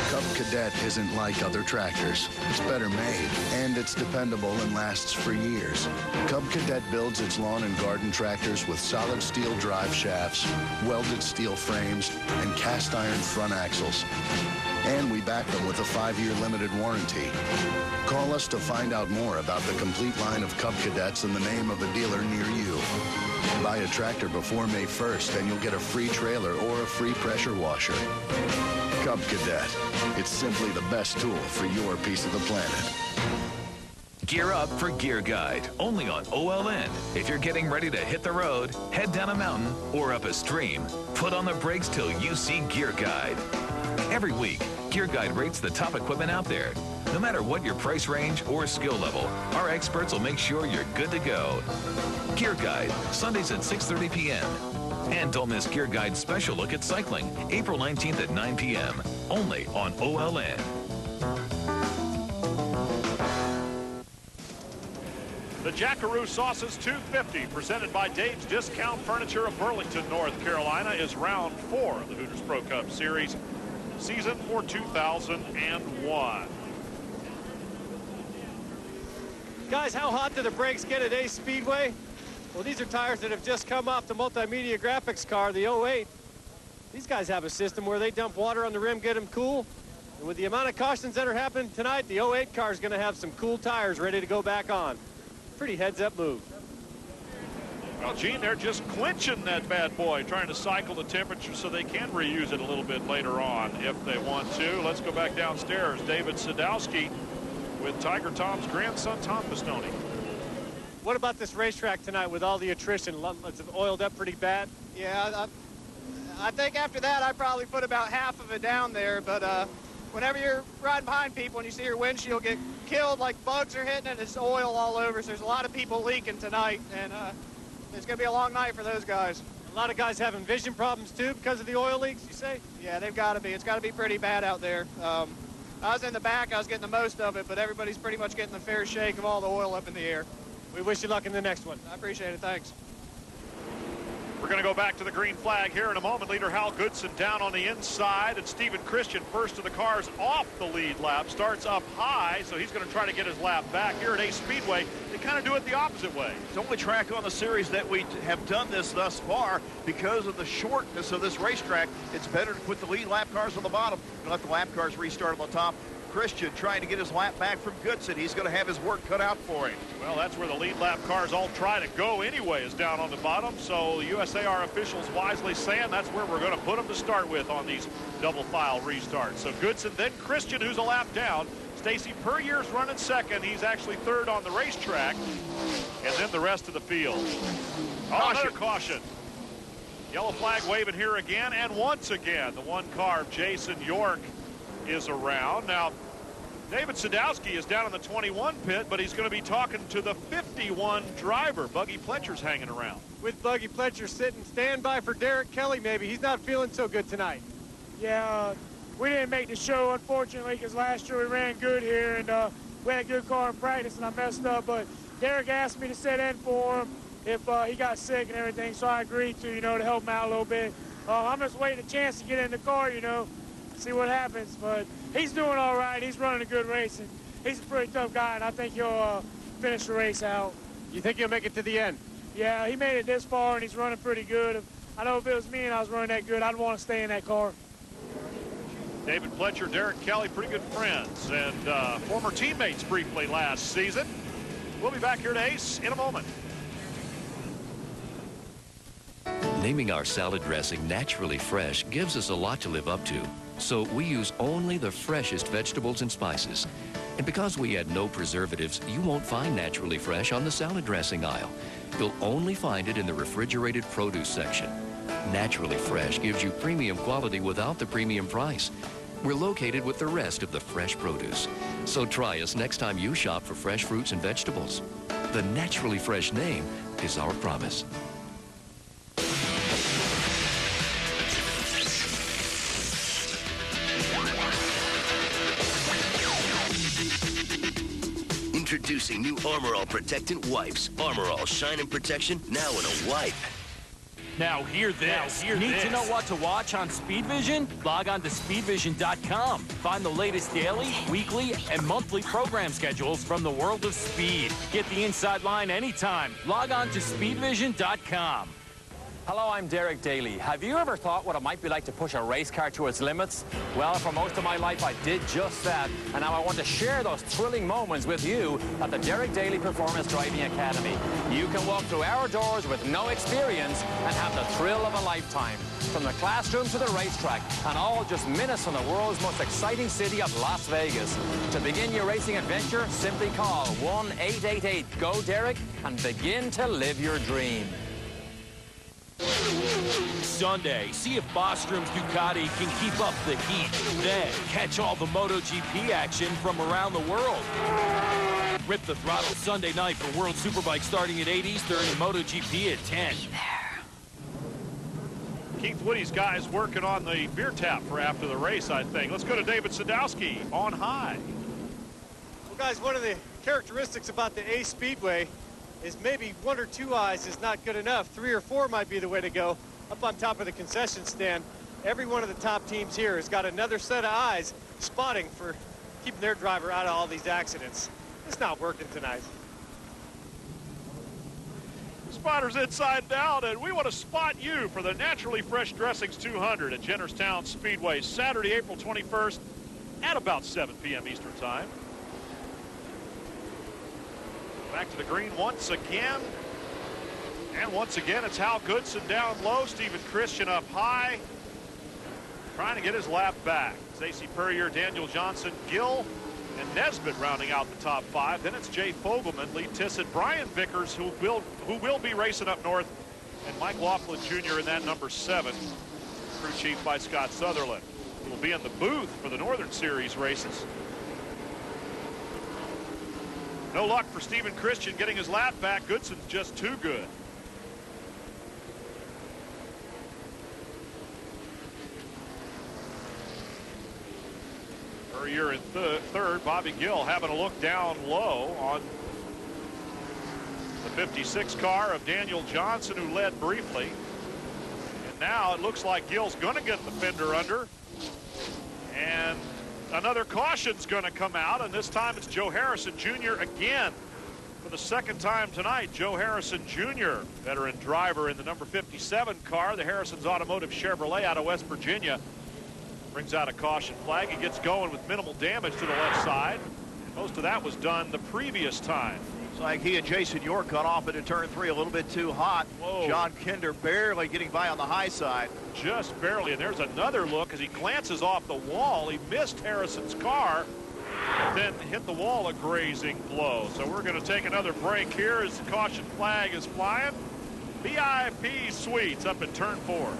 Cub Cadet isn't like other tractors. It's better made, and it's dependable and lasts for years. Cub Cadet builds its lawn and garden tractors with solid steel drive shafts, welded steel frames, and cast iron front axles. And we back them with a 5-year limited warranty. Call us to find out more about the complete line of Cub Cadets and the name of a dealer near you. Buy a tractor before May 1st and you'll get a free trailer or a free pressure washer. Cub Cadet. It's simply the best tool for your piece of the planet. Gear up for Gear Guide, only on OLN. If you're getting ready to hit the road, head down a mountain, or up a stream, put on the brakes till you see Gear Guide. Every week, Gear Guide rates the top equipment out there. No matter what your price range or skill level, our experts will make sure you're good to go. Gear Guide, Sundays at 6:30 p.m. And don't miss Gear Guide's special look at cycling, April 19th at 9 p.m. Only on OLN. The Jackaroo Sauces 250, presented by Dave's Discount Furniture of Burlington, North Carolina, is round 4 of the Hooters Pro Cup Series, season for 2001. Guys, how hot do the brakes get at Ace Speedway? Well, these are tires that have just come off the multimedia graphics car, the 08. These guys have a system where they dump water on the rim, get them cool. And with the amount of cautions that are happening tonight, the 08 car is going to have some cool tires ready to go back on. Pretty heads-up move. Well, Gene, they're just quenching that bad boy, trying to cycle the temperature so they can reuse it a little bit later on if they want to. Let's go back downstairs. David Sadowski with Tiger Tom's grandson, Tom Pistone. What about this racetrack tonight with all the attrition? It's oiled up pretty bad? Yeah, I think after that I probably put about half of it down there, but whenever you're riding behind people and you see your windshield get killed, like bugs are hitting it, it's oil all over, so there's a lot of people leaking tonight, and it's going to be a long night for those guys. A lot of guys having vision problems too because of the oil leaks, you say? Yeah, they've got to be. It's got to be pretty bad out there. I was in the back, I was getting the most of it, but everybody's pretty much getting the fair shake of all the oil up in the air. We wish you luck in the next one. I appreciate it, thanks. We're going to go back to the green flag here in a moment. Leader Hal Goodson down on the inside, and Stephen Christian, first of the cars off the lead lap, starts up high, so he's going to try to get his lap back. Here at Ace Speedway, they kind of do it the opposite way. It's the only track on the series that we have done this thus far. Because of the shortness of this racetrack, it's better to put the lead lap cars on the bottom and let the lap cars restart on the top. Christian trying to get his lap back from Goodson. He's going to have his work cut out for him. Well, that's where the lead lap cars all try to go anyway, is down on the bottom. So USAR officials wisely saying that's where we're going to put them to start with on these double file restarts. So Goodson, then Christian, who's a lap down. Stacy Puryear's running second. He's actually third on the racetrack. And then the rest of the field. Oh, another caution. Yellow flag waving here again. And once again, the one car of Jason York is around. Now, David Sadowski is down in the 21 pit, but he's going to be talking to the 51 driver. Buggy Pletcher's hanging around. With Buggy Pletcher sitting standby for Derek Kelly, maybe. He's not feeling so good tonight. Yeah, we didn't make the show, unfortunately, because last year we ran good here, and we had a good car in practice, and I messed up. But Derek asked me to sit in for him if he got sick and everything, so I agreed to, to help him out a little bit. I'm just waiting a chance to get in the car, see what happens. But he's doing all right. He's running a good race, and he's a pretty tough guy, and I think he'll finish the race out. You think he'll make it to the end? Yeah, he made it this far, and he's running pretty good. I know if it was me and I was running that good, I'd want to stay in that car. David Pletcher, Derek Kelly, pretty good friends, and former teammates briefly last season. We'll be back here to Ace in a moment. Naming our salad dressing Naturally Fresh gives us a lot to live up to. So we use only the freshest vegetables and spices. And because we add no preservatives, you won't find Naturally Fresh on the salad dressing aisle. You'll only find it in the refrigerated produce section. Naturally Fresh gives you premium quality without the premium price. We're located with the rest of the fresh produce. So try us next time you shop for fresh fruits and vegetables. The Naturally Fresh name is our promise. Introducing new Armor All Protectant Wipes. Armor All Shine and Protection, now in a wipe. Now hear this. Need to know what to watch on Speed Vision? Log on to speedvision.com. Find the latest daily, weekly, and monthly program schedules from the world of speed. Get the inside line anytime. Log on to speedvision.com. Hello, I'm Derek Daly. Have you ever thought what it might be like to push a race car to its limits? Well, for most of my life, I did just that. And now I want to share those thrilling moments with you at the Derek Daly Performance Driving Academy. You can walk through our doors with no experience and have the thrill of a lifetime. From the classroom to the racetrack, and all just minutes from the world's most exciting city of Las Vegas. To begin your racing adventure, simply call 1-888-GO-DEREK and begin to live your dream. Sunday, see if Bostrom's Ducati can keep up the heat. Then, catch all the MotoGP action from around the world. Rip the throttle Sunday night for World Superbike starting at 8 Eastern and MotoGP at 10. Keith Woody's guys working on the beer tap for after the race, I think. Let's go to David Sadowski on high. Well, guys, one of the characteristics about the Ace Speedway is maybe 1 or 2 eyes is not good enough. 3 or 4 might be the way to go. Up on top of the concession stand, every one of the top teams here has got another set of eyes spotting for keeping their driver out of all these accidents. It's not working tonight. Spotters inside down, and we want to spot you for the Naturally Fresh Dressings 200 at Jennerstown Speedway, Saturday, April 21st at about 7 p.m. Eastern Time. Back to the green once again. And once again, it's Hal Goodson down low. Stephen Christian up high. Trying to get his lap back. Stacy Puryear, Daniel Johnson, Gill, and Nesbitt rounding out the top 5. Then it's Jay Fogelman, Lee Tissett, Brian Vickers, who will be racing up north, and Mike Laughlin Jr. in that number 7. Crew chief by Scott Sutherland, who will be in the booth for the Northern Series races. No luck for Stephen Christian getting his lap back. Goodson's just too good. Puryear in third. Bobby Gill having a look down low on the 56 car of Daniel Johnson, who led briefly. now it looks like Gill's going to get the fender under. And another caution's going to come out, and this time it's Joe Harrison Jr. again. For the second time tonight, Joe Harrison Jr., veteran driver in the number 57 car, the Harrison's Automotive Chevrolet out of West Virginia, brings out a caution flag. He gets going with minimal damage to the left side. And most of that was done the previous time. It's like he and Jason York got off into turn 3 a little bit too hot. Whoa. John Kinder barely getting by on the high side. Just barely, and there's another look as he glances off the wall. He missed Harrison's car, then hit the wall, a grazing blow. So we're going to take another break here as the caution flag is flying. VIP Suites up in turn 4.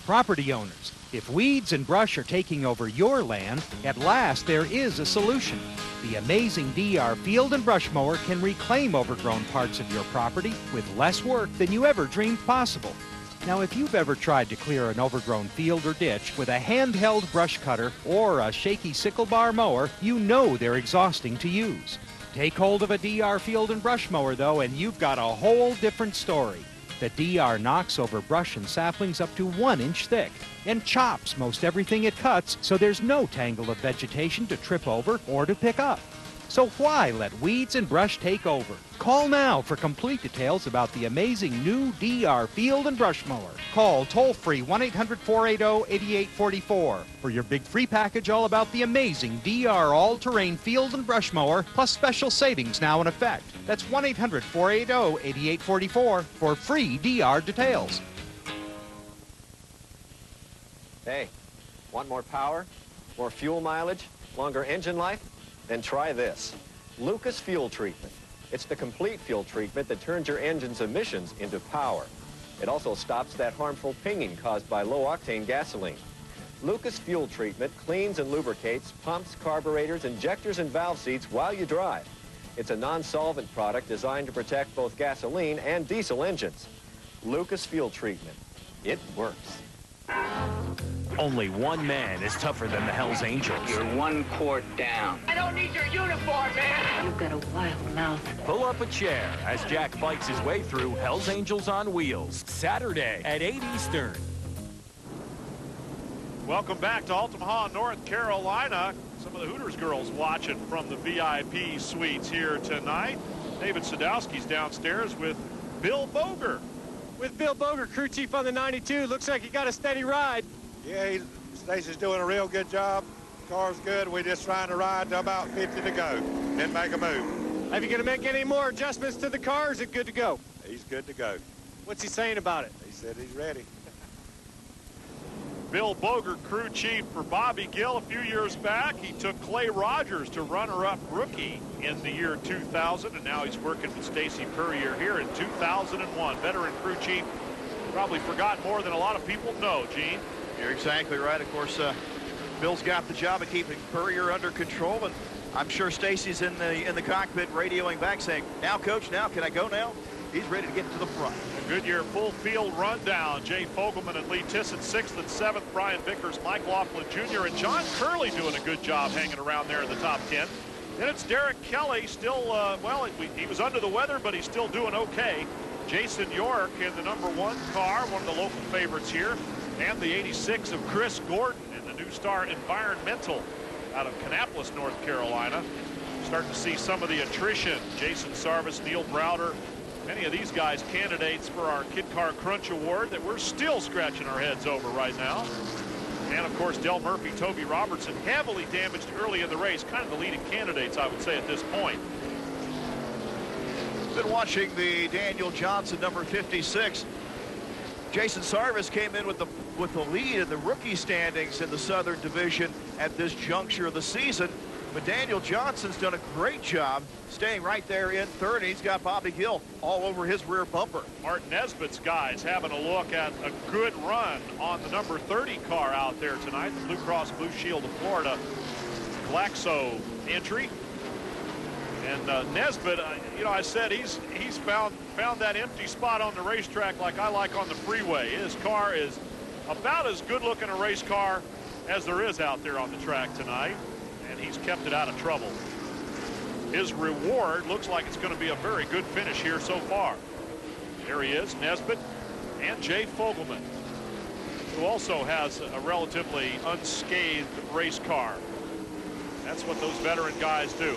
Property owners, if weeds and brush are taking over your land, at last there is a solution. The amazing DR Field and Brush Mower can reclaim overgrown parts of your property with less work than you ever dreamed possible. Now, if you've ever tried to clear an overgrown field or ditch with a handheld brush cutter or a shaky sickle bar mower, you know they're exhausting to use. Take hold of a DR Field and Brush Mower, though, and you've got a whole different story. The DR knocks over brush and saplings up to 1 inch thick and chops most everything it cuts, so there's no tangle of vegetation to trip over or to pick up. So why let weeds and brush take over? Call now for complete details about the amazing new DR Field and Brush Mower. Call toll-free 1-800-480-8844 for your big free package all about the amazing DR All-Terrain Field and Brush Mower, plus special savings now in effect. That's 1-800-480-8844 for free DR details. Hey, want more power, more fuel mileage, longer engine life? Then try this, Lucas Fuel Treatment. It's the complete fuel treatment that turns your engine's emissions into power. It also stops that harmful pinging caused by low-octane gasoline. Lucas Fuel Treatment cleans and lubricates pumps, carburetors, injectors, and valve seats while you drive. It's a non-solvent product designed to protect both gasoline and diesel engines. Lucas Fuel Treatment. It works. Only one man is tougher than the Hells Angels. You're 1 quart down. I don't need your uniform, man. You've got a wild mouth. Pull up a chair as Jack fights his way through Hells Angels on Wheels. Saturday at 8 Eastern. Welcome back to Altamahaw, North Carolina. Some of the Hooters girls watching from the VIP Suites here tonight. David Sadowski's downstairs with Bill Boger. With Bill Boger, crew chief on the 92. Looks like he got a steady ride. Yeah, Stacy's doing a real good job. Car's good. We're just trying to ride to about 50 to go, then make a move. Are you going to make any more adjustments to the car, or is it good to go? He's good to go. What's he saying about it? He said he's ready. Bill Boger, crew chief for Bobby Gill. A few years back, he took Clay Rogers to runner-up rookie in the year 2000, and now he's working with Stacy Purrier here in 2001. Veteran crew chief, probably forgot more than a lot of people know, Gene. You're exactly right. Of course, Bill's got the job of keeping Purrier under control, and I'm sure Stacy's in the cockpit radioing back saying, "Now, Coach, now, can I go now?" He's ready to get to the front. A Goodyear full field rundown. Jay Fogelman and Lee Tissett 6th and 7th. Brian Vickers, Mike Laughlin Jr. and John Curley doing a good job hanging around there in the top 10. Then it's Derek Kelly still, he was under the weather, but he's still doing okay. Jason York in the number 1 car, one of the local favorites here. And the 86 of Chris Gordon in the New Star Environmental out of Kannapolis, North Carolina. Starting to see some of the attrition. Jason Sarvis, Neil Browder, many of these guys candidates for our Kid Car Crunch Award that we're still scratching our heads over right now. And of course, Del Murphy, Toby Robertson, heavily damaged early in the race. Kind of the leading candidates, I would say, at this point. Been watching the Daniel Johnson number 56. Jason Sarvis came in with the lead in the rookie standings in the Southern Division at this juncture of the season. But Daniel Johnson's done a great job staying right there in third. He's got Bobby Gill all over his rear bumper. Martin Nesbitt's guys having a look at a good run on the number 30 car out there tonight. The Blue Cross Blue Shield of Florida Glaxo entry. And Nesbitt, I said he's found that empty spot on the racetrack like I like on the freeway. His car is about as good looking a race car as there is out there on the track tonight. And he's kept it out of trouble. His reward looks like it's going to be a very good finish here so far. There he is, Nesbitt and Jay Fogelman. who also has a relatively unscathed race car. That's what those veteran guys do.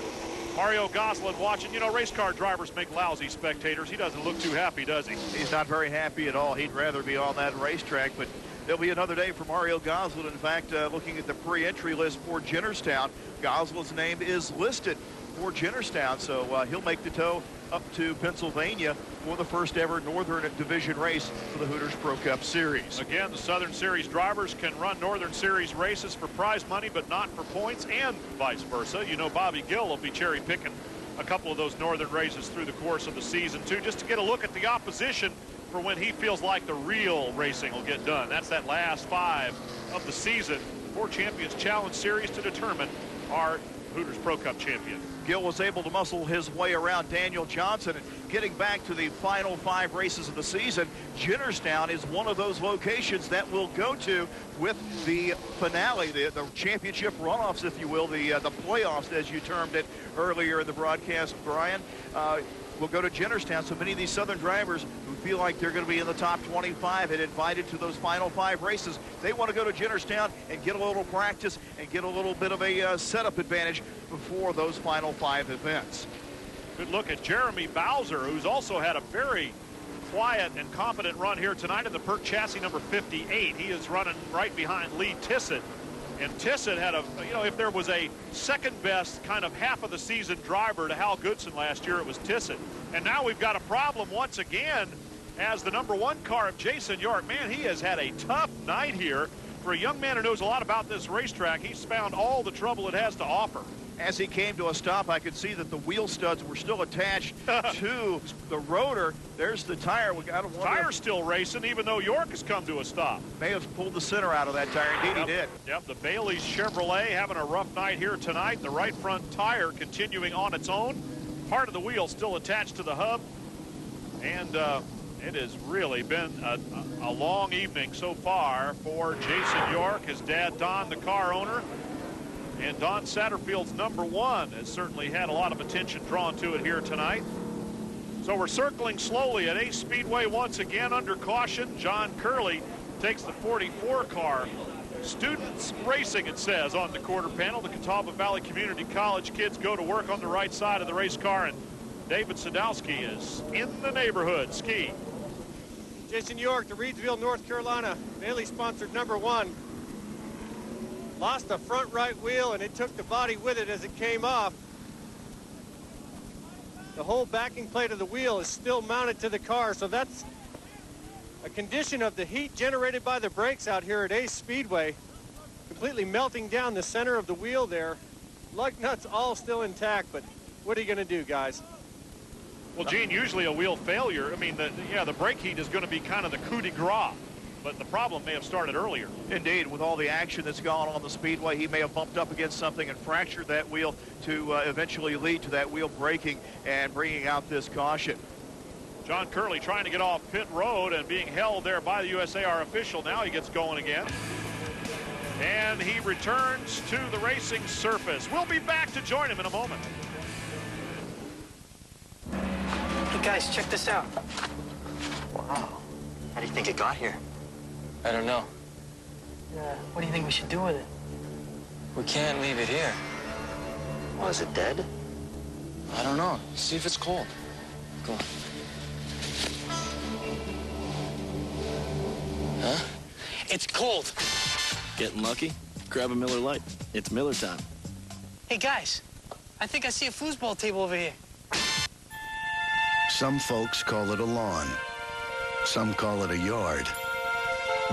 Mario Goslin watching. You know, race car drivers make lousy spectators. He doesn't look too happy, does he? He's not very happy at all. He'd rather be on that racetrack, but there'll be another day for Mario Goslin. In fact, looking at the pre-entry list for Jennerstown, Goslin's name is listed for Jennerstown, so he'll make the tow up to Pennsylvania for the first ever Northern Division race for the Hooters Pro Cup Series. Again, the Southern Series drivers can run Northern Series races for prize money, but not for points, and vice versa. You know, Bobby Gill will be cherry picking a couple of those Northern races through the course of the season too, just to get a look at the opposition for when he feels like the real racing will get done. That's that last 5 of the season for Champions Challenge Series to determine our Hooters Pro Cup champion. Gill was able to muscle his way around Daniel Johnson, and getting back to the final 5 races of the season, Jennerstown is one of those locations that we'll go to with the finale, the championship runoffs, if you will, the playoffs, as you termed it earlier in the broadcast, Brian. We'll go to Jennerstown. So many of these Southern drivers who feel like they're going to be in the top 25 and invited to those final 5 races, they want to go to Jennerstown and get a little practice and get a little bit of a setup advantage before those final 5 events. Good look at Jeremy Bowser, who's also had a very quiet and competent run here tonight in the Perk chassis number 58. He is running right behind Lee Tissett. And Tissett had a, you know, if there was a second best kind of half of the season driver to Hal Goodson last year, it was Tissett. And now we've got a problem once again as the number 1 car of Jason York. Man, he has had a tough night here. For a young man who knows a lot about this racetrack, he's found all the trouble it has to offer. As he came to a stop, I could see that the wheel studs were still attached to the rotor. There's the tire. We got to wonder. Tire's still racing, even though York has come to a stop. May have pulled the center out of that tire. Indeed, he did. Yep, the Bailey's Chevrolet having a rough night here tonight. The right front tire continuing on its own. Part of the wheel still attached to the hub. And it has really been a long evening so far for Jason York. His dad, Don, the car owner. And Don Satterfield's number 1 has certainly had a lot of attention drawn to it here tonight. So we're circling slowly at Ace Speedway once again under caution. John Curley takes the 44 car. Students racing, it says on the quarter panel. The Catawba Valley Community College kids go to work on the right side of the race car, and David Sadowski is in the neighborhood. Ski. Jason York, the Reedsville, North Carolina, Bailey-sponsored number 1. Lost the front right wheel, and it took the body with it as it came off. The whole backing plate of the wheel is still mounted to the car, so that's a condition of the heat generated by the brakes out here at Ace Speedway, completely melting down the center of the wheel there. Lug nuts all still intact, but what are you going to do, guys? Well, Gene, usually a wheel failure, I mean, the brake heat is going to be kind of the coup de grace. But the problem may have started earlier. Indeed, with all the action that's gone on the speedway, he may have bumped up against something and fractured that wheel to eventually lead to that wheel breaking and bringing out this caution. John Curley trying to get off pit road and being held there by the USAR official. Now he gets going again. And he returns to the racing surface. We'll be back to join him in a moment. Hey guys, check this out. Wow. How do you think it got here? I don't know. What do you think we should do with it? We can't leave it here. Well, is it dead? I don't know. See if it's cold. Go on. Huh? It's cold. Getting lucky? Grab a Miller Lite. It's Miller time. Hey guys, I think I see a foosball table over here. Some folks call it a lawn. Some call it a yard.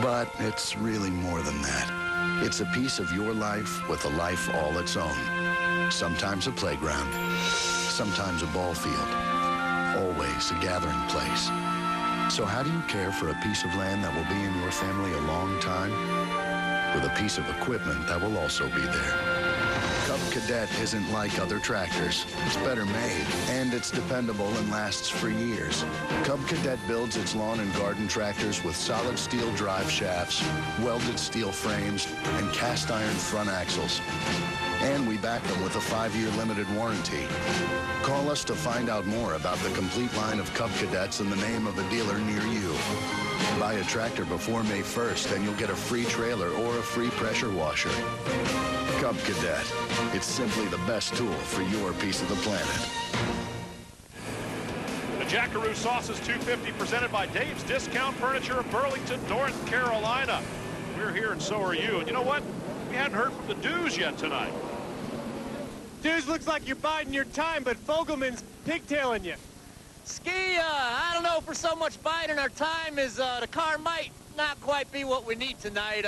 But it's really more than that. It's a piece of your life with a life all its own. Sometimes a playground, sometimes a ball field, always a gathering place. So how do you care for a piece of land that will be in your family a long time? With a piece of equipment that will also be there. Cub Cadet isn't like other tractors. It's better made, and it's dependable and lasts for years. Cub Cadet builds its lawn and garden tractors with solid steel drive shafts, welded steel frames, and cast iron front axles. And we back them with a 5-year limited warranty. Call us to find out more about the complete line of Cub Cadets in the name of a dealer near you. Buy a tractor before May 1st and you'll get a free trailer or a free pressure washer. Cub Cadet. It's simply the best tool for your piece of the planet. The Jackaroo Sauces 250 presented by Dave's Discount Furniture of Burlington, North Carolina. We're here and so are you. And you know what? We hadn't heard from the Dews yet tonight. Dews, looks like you're biding your time, but Fogelman's pigtailing you. Ski, I don't know if we're so much biding our time as the car might not quite be what we need tonight.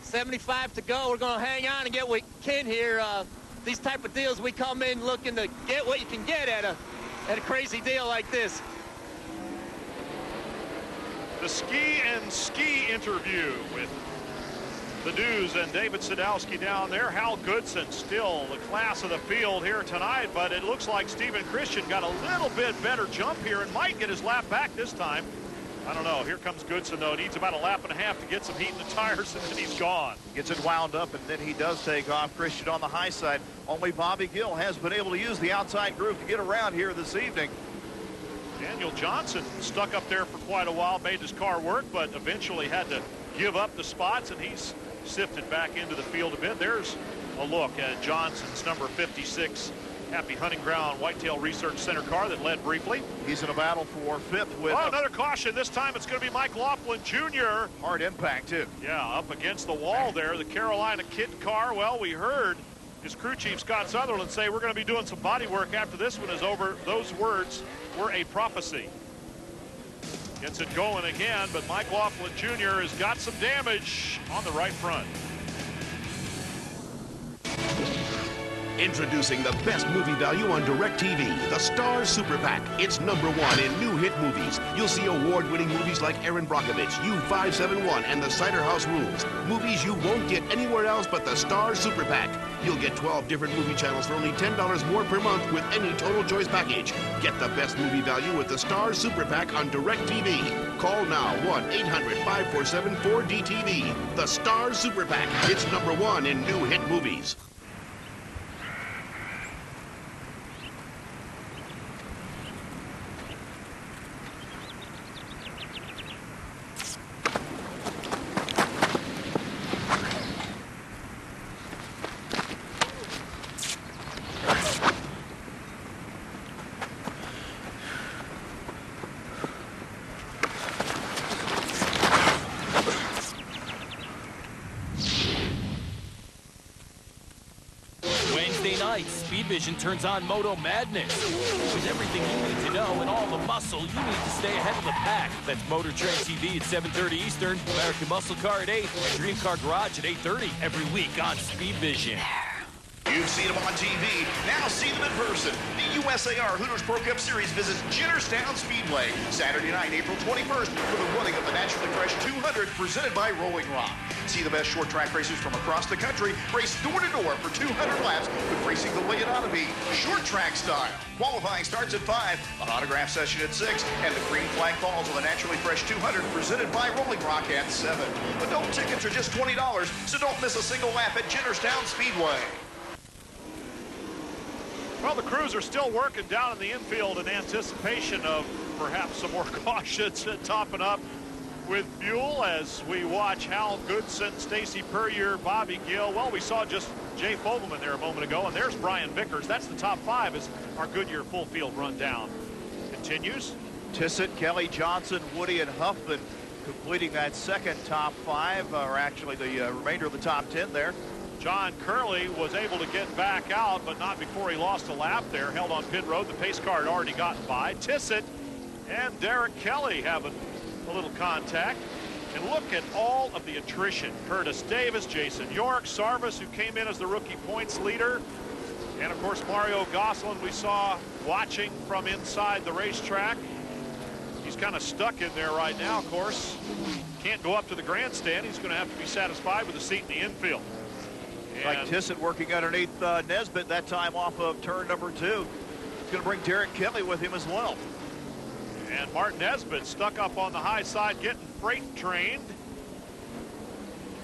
75 to go. We're going to hang on and get what we can here. These type of deals, we come in looking to get what you can get at a crazy deal like this. The Ski and Ski interview with the Dews and David Sadowski down there. Hal Goodson still the class of the field here tonight, but it looks like Steven Christian got a little bit better jump here and might get his lap back this time. I don't know. Here comes Goodson, though. Needs about a lap and a half to get some heat in the tires, and then he's gone. Gets it wound up, and then he does take off. Christian on the high side. Only Bobby Gill has been able to use the outside groove to get around here this evening. Daniel Johnson stuck up there for quite a while, made his car work, but eventually had to give up the spots, and he's sifted back into the field a bit. There's a look at Johnson's number 56 Happy Hunting Ground Whitetail Research Center car that led briefly. He's in a battle for 5th with... Oh, another caution. This time it's going to be Mike Laughlin Jr. Hard impact, too. Yeah, up against the wall there. The Carolina Kit car. Well, we heard his crew chief, Scott Sutherland, say we're going to be doing some body work after this one is over. Those words were a prophecy. Gets it going again, but Mike Laughlin Jr. has got some damage on the right front. Introducing the best movie value on DirecTV, the Star Super Pack. It's #1 in new hit movies. You'll see award-winning movies like Aaron Brockovich, U-571, and The Cider House Rules. Movies you won't get anywhere else but the Star Super Pack. You'll get 12 different movie channels for only $10 more per month with any total choice package. Get the best movie value with the Star Super Pack on DirecTV. Call now 1-800-547-4DTV. The Star Super Pack. It's #1 in new hit movies. Vision turns on Moto Madness. With everything you need to know and all the muscle you need to stay ahead of the pack. That's Motor Trend TV at 7:30 Eastern, American Muscle Car at 8, and Dream Car Garage at 8:30 every week on Speed Vision. You've seen them on TV. Now see them in person. The USAR Hooters Pro Cup Series visits Jennerstown Speedway Saturday night, April 21st, for the running of the Naturally Fresh 200 presented by Rolling Rock. See the best short track racers from across the country race door to door for 200 laps with racing the way it ought to be, short track style. Qualifying starts at 5, an autograph session at 6, and the green flag falls on the Naturally Fresh 200 presented by Rolling Rock at 7. Adult tickets are just $20, so don't miss a single lap at Jennerstown Speedway. Well, the crews are still working down in the infield in anticipation of perhaps some more cautions topping up with fuel as we watch Hal Goodson, Stacy Puryear, Bobby Gill. Well, we saw just Jay Fogelman there a moment ago, and there's Brian Vickers. That's the top 5 as our Goodyear full field rundown continues. Tissot, Kelly Johnson, Woody, and Huffman completing that second top 5, or actually the remainder of the top 10 there. John Curley was able to get back out, but not before he lost a lap there. Held on pit road. The pace car had already gotten by. Tissot and Derek Kelly having a little contact. And look at all of the attrition. Curtis Davis, Jason York, Sarvis, who came in as the rookie points leader. And, of course, Mario Gosselin we saw watching from inside the racetrack. He's kind of stuck in there right now, of course. Can't go up to the grandstand. He's going to have to be satisfied with a seat in the infield. Like Tissot working underneath Nesbitt that time off of turn number 2. He's going to bring Derek Kelly with him as well. And Martin Nesbitt stuck up on the high side getting freight trained.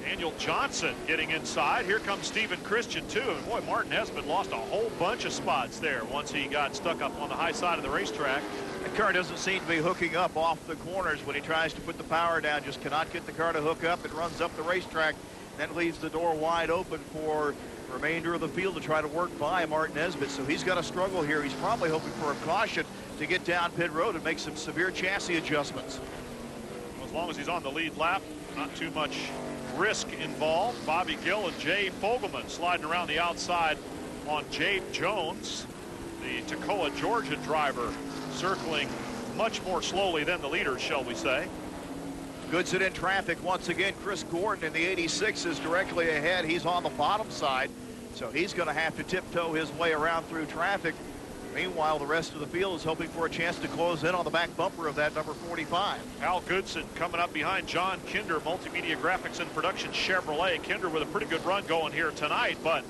Daniel Johnson getting inside. Here comes Steven Christian, too. And boy, Martin Hesman lost a whole bunch of spots there once he got stuck up on the high side of the racetrack. The car doesn't seem to be hooking up off the corners when he tries to put the power down. Just cannot get the car to hook up. It runs up the racetrack. That leaves the door wide open for the remainder of the field to try to work by Martin Nesbitt. So he's got a struggle here. He's probably hoping for a caution to get down pit road and make some severe chassis adjustments. Well, as long as he's on the lead lap, not too much risk involved. Bobby Gill and Jay Fogelman sliding around the outside on Jabe Jones, the Toccoa, Georgia driver, circling much more slowly than the leaders, shall we say. Goodson in traffic once again. Chris Gordon in the 86 is directly ahead. He's on the bottom side, so he's going to have to tiptoe his way around through traffic. Meanwhile, the rest of the field is hoping for a chance to close in on the back bumper of that number 45. Al Goodson coming up behind John Kinder, Multimedia Graphics and Production Chevrolet. Kinder with a pretty good run going here tonight, but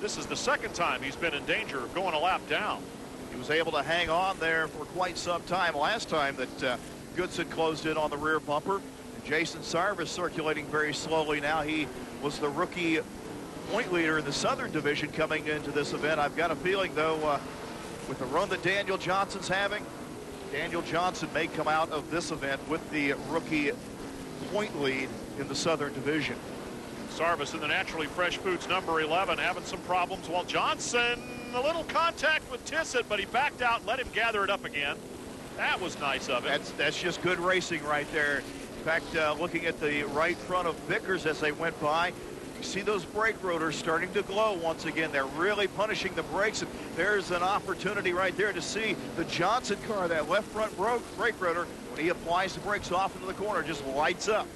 this is the second time he's been in danger of going a lap down. He was able to hang on there for quite some time last time that Goodson closed in on the rear bumper. And Jason Sarvis circulating very slowly now. He was the rookie point leader in the Southern Division coming into this event. I've got a feeling, though, with the run that Daniel Johnson's having, Daniel Johnson may come out of this event with the rookie point lead in the Southern Division. Sarvis in the Naturally Fresh Foods number 11 having some problems, while Johnson, a little contact with Tissot, but he backed out and let him gather it up again. That was nice of it. That's just good racing right there. In fact, looking at the right front of Vickers as they went by, you see those brake rotors starting to glow once again. They're really punishing the brakes, and there's an opportunity right there to see the Johnson car, that left front brake rotor, when he applies the brakes off into the corner, just lights up.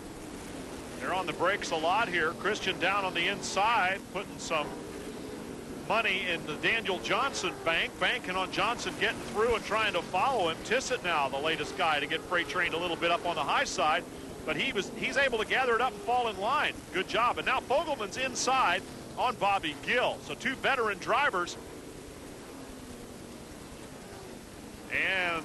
They're on the brakes a lot here. Christian down on the inside, putting some money in the Daniel Johnson banking on Johnson getting through and trying to follow him. Tissot now the latest guy to get freight trained a little bit up on the high side, but he's able to gather it up and fall in line. Good job. And now Fogelman's inside on Bobby Gill. So two veteran drivers. And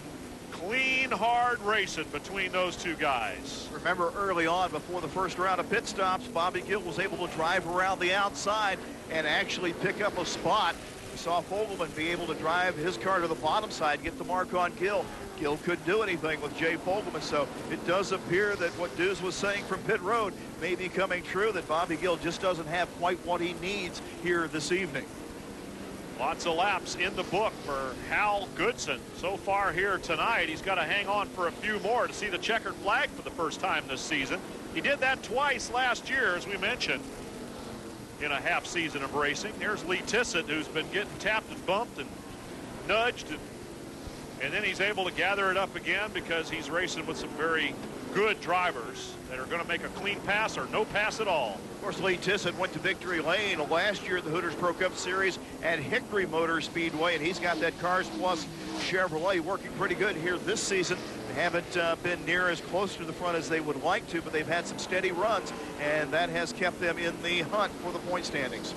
clean, hard racing between those two guys. Remember early on, before the first round of pit stops, Bobby Gill was able to drive around the outside and actually pick up a spot. We saw Fogelman be able to drive his car to the bottom side, get the mark on Gill. Gill couldn't do anything with Jay Fogelman, so it does appear that what Deuce was saying from pit road may be coming true, that Bobby Gill just doesn't have quite what he needs here this evening. Lots of laps in the book for Hal Goodson. So far here tonight, he's got to hang on for a few more to see the checkered flag for the first time this season. He did that twice last year, as we mentioned, in a half season of racing. There's Lee Tissot, who's been getting tapped and bumped and nudged, and then he's able to gather it up again because he's racing with some very good drivers that are going to make a clean pass or no pass at all. Of course, Lee Tissot went to victory lane last year at the Hooters Pro Cup Series at Hickory Motor Speedway, and he's got that Cars Plus Chevrolet working pretty good here this season. They haven't been near as close to the front as they would like to, but they've had some steady runs, and that has kept them in the hunt for the point standings.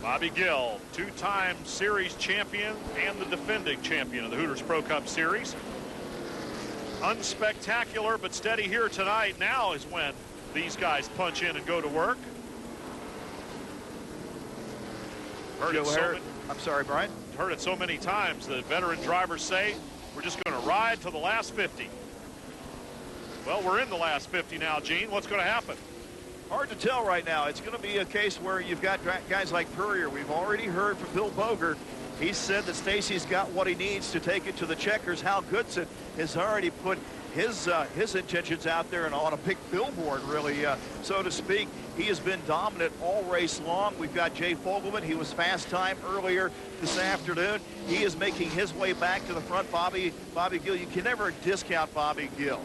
Bobby Gill, two-time series champion and the defending champion of the Hooters Pro Cup Series. Unspectacular but steady here tonight. Now is when these guys punch in and go to work. I'm sorry, Brian. Heard it so many times. The veteran drivers say, we're just going to ride to the last 50. Well, we're in the last 50 now, Gene. What's going to happen? Hard to tell right now. It's going to be a case where you've got guys like Purrier. We've already heard from Bill Boger. He said that Stacy's got what he needs to take it to the checkers. Hal Goodson has already put his intentions out there and on a big billboard, really, so to speak. He has been dominant all race long. We've got Jay Fogelman. He was fast time earlier this afternoon. He is making his way back to the front. Bobby Gill, you can never discount Bobby Gill.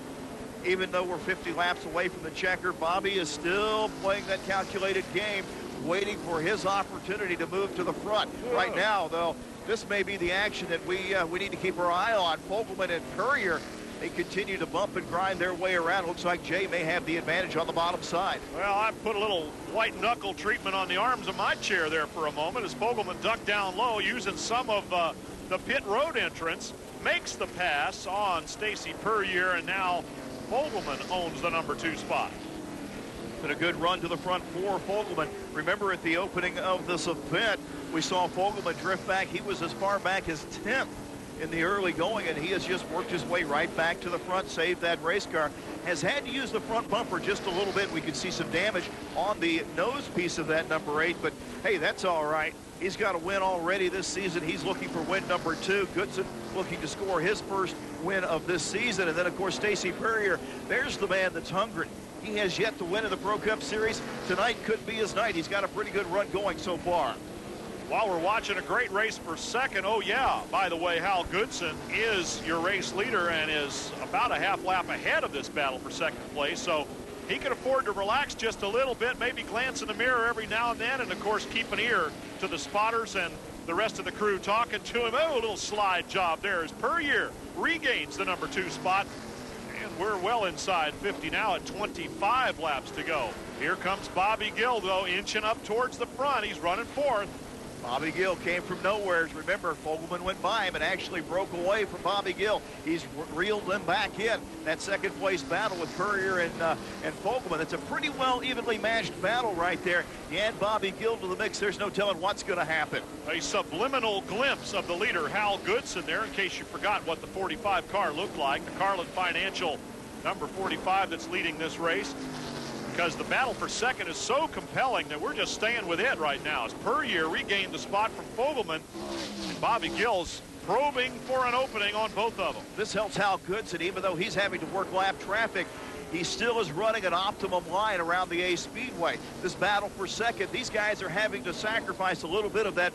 Even though we're 50 laps away from the checker, Bobby is still playing that calculated game, waiting for his opportunity to move to the front. Right now, though, this may be the action that we need to keep our eye on. Fogelman and Purrier, they continue to bump and grind their way around. Looks like Jay may have the advantage on the bottom side. Well, I put a little white knuckle treatment on the arms of my chair there for a moment as Fogelman ducked down low using some of the pit road entrance, makes the pass on Stacy Purrier, and now Fogelman owns the number 2 spot. Been a good run to the front for Fogelman. Remember at the opening of this event, we saw Fogelman drift back. He was as far back as 10th in the early going, and he has just worked his way right back to the front, saved that race car. Has had to use the front bumper just a little bit. We could see some damage on the nose piece of that number 8, but hey, that's all right. He's got a win already this season. He's looking for win number 2. Goodson looking to score his first win of this season. And then, of course, Stacy Perrier, there's the man that's hungry. He has yet to win in the Pro Cup Series. Tonight could be his night. He's got a pretty good run going so far. While we're watching a great race for second, oh yeah, by the way, Hal Goodson is your race leader and is about a half lap ahead of this battle for second place. So he can afford to relax just a little bit, maybe glance in the mirror every now and then, and of course keep an ear to the spotters and the rest of the crew talking to him. Oh, a little slide job there as Perrier regains the number 2 spot. And we're well inside 50 now at 25 laps to go. Here comes Bobby Gill, though, inching up towards the front. He's running 4th. Bobby Gill came from nowhere. Remember, Fogelman went by him and actually broke away from Bobby Gill. He's reeled them back in. That second place battle with Perrier and Fogelman. It's a pretty well evenly matched battle right there. You add Bobby Gill to the mix, there's no telling what's going to happen. A subliminal glimpse of the leader, Hal Goodson, there, in case you forgot what the 45 car looked like. The Carlin Financial number 45 that's leading this race. Because the battle for second is so compelling that we're just staying with it right now. As Perrier regained the spot from Fogelman, and Bobby Gill's probing for an opening on both of them. This helps Hal Goodson, even though he's having to work lap traffic. He still is running an optimum line around the Ace Speedway. This battle for second, these guys are having to sacrifice a little bit of that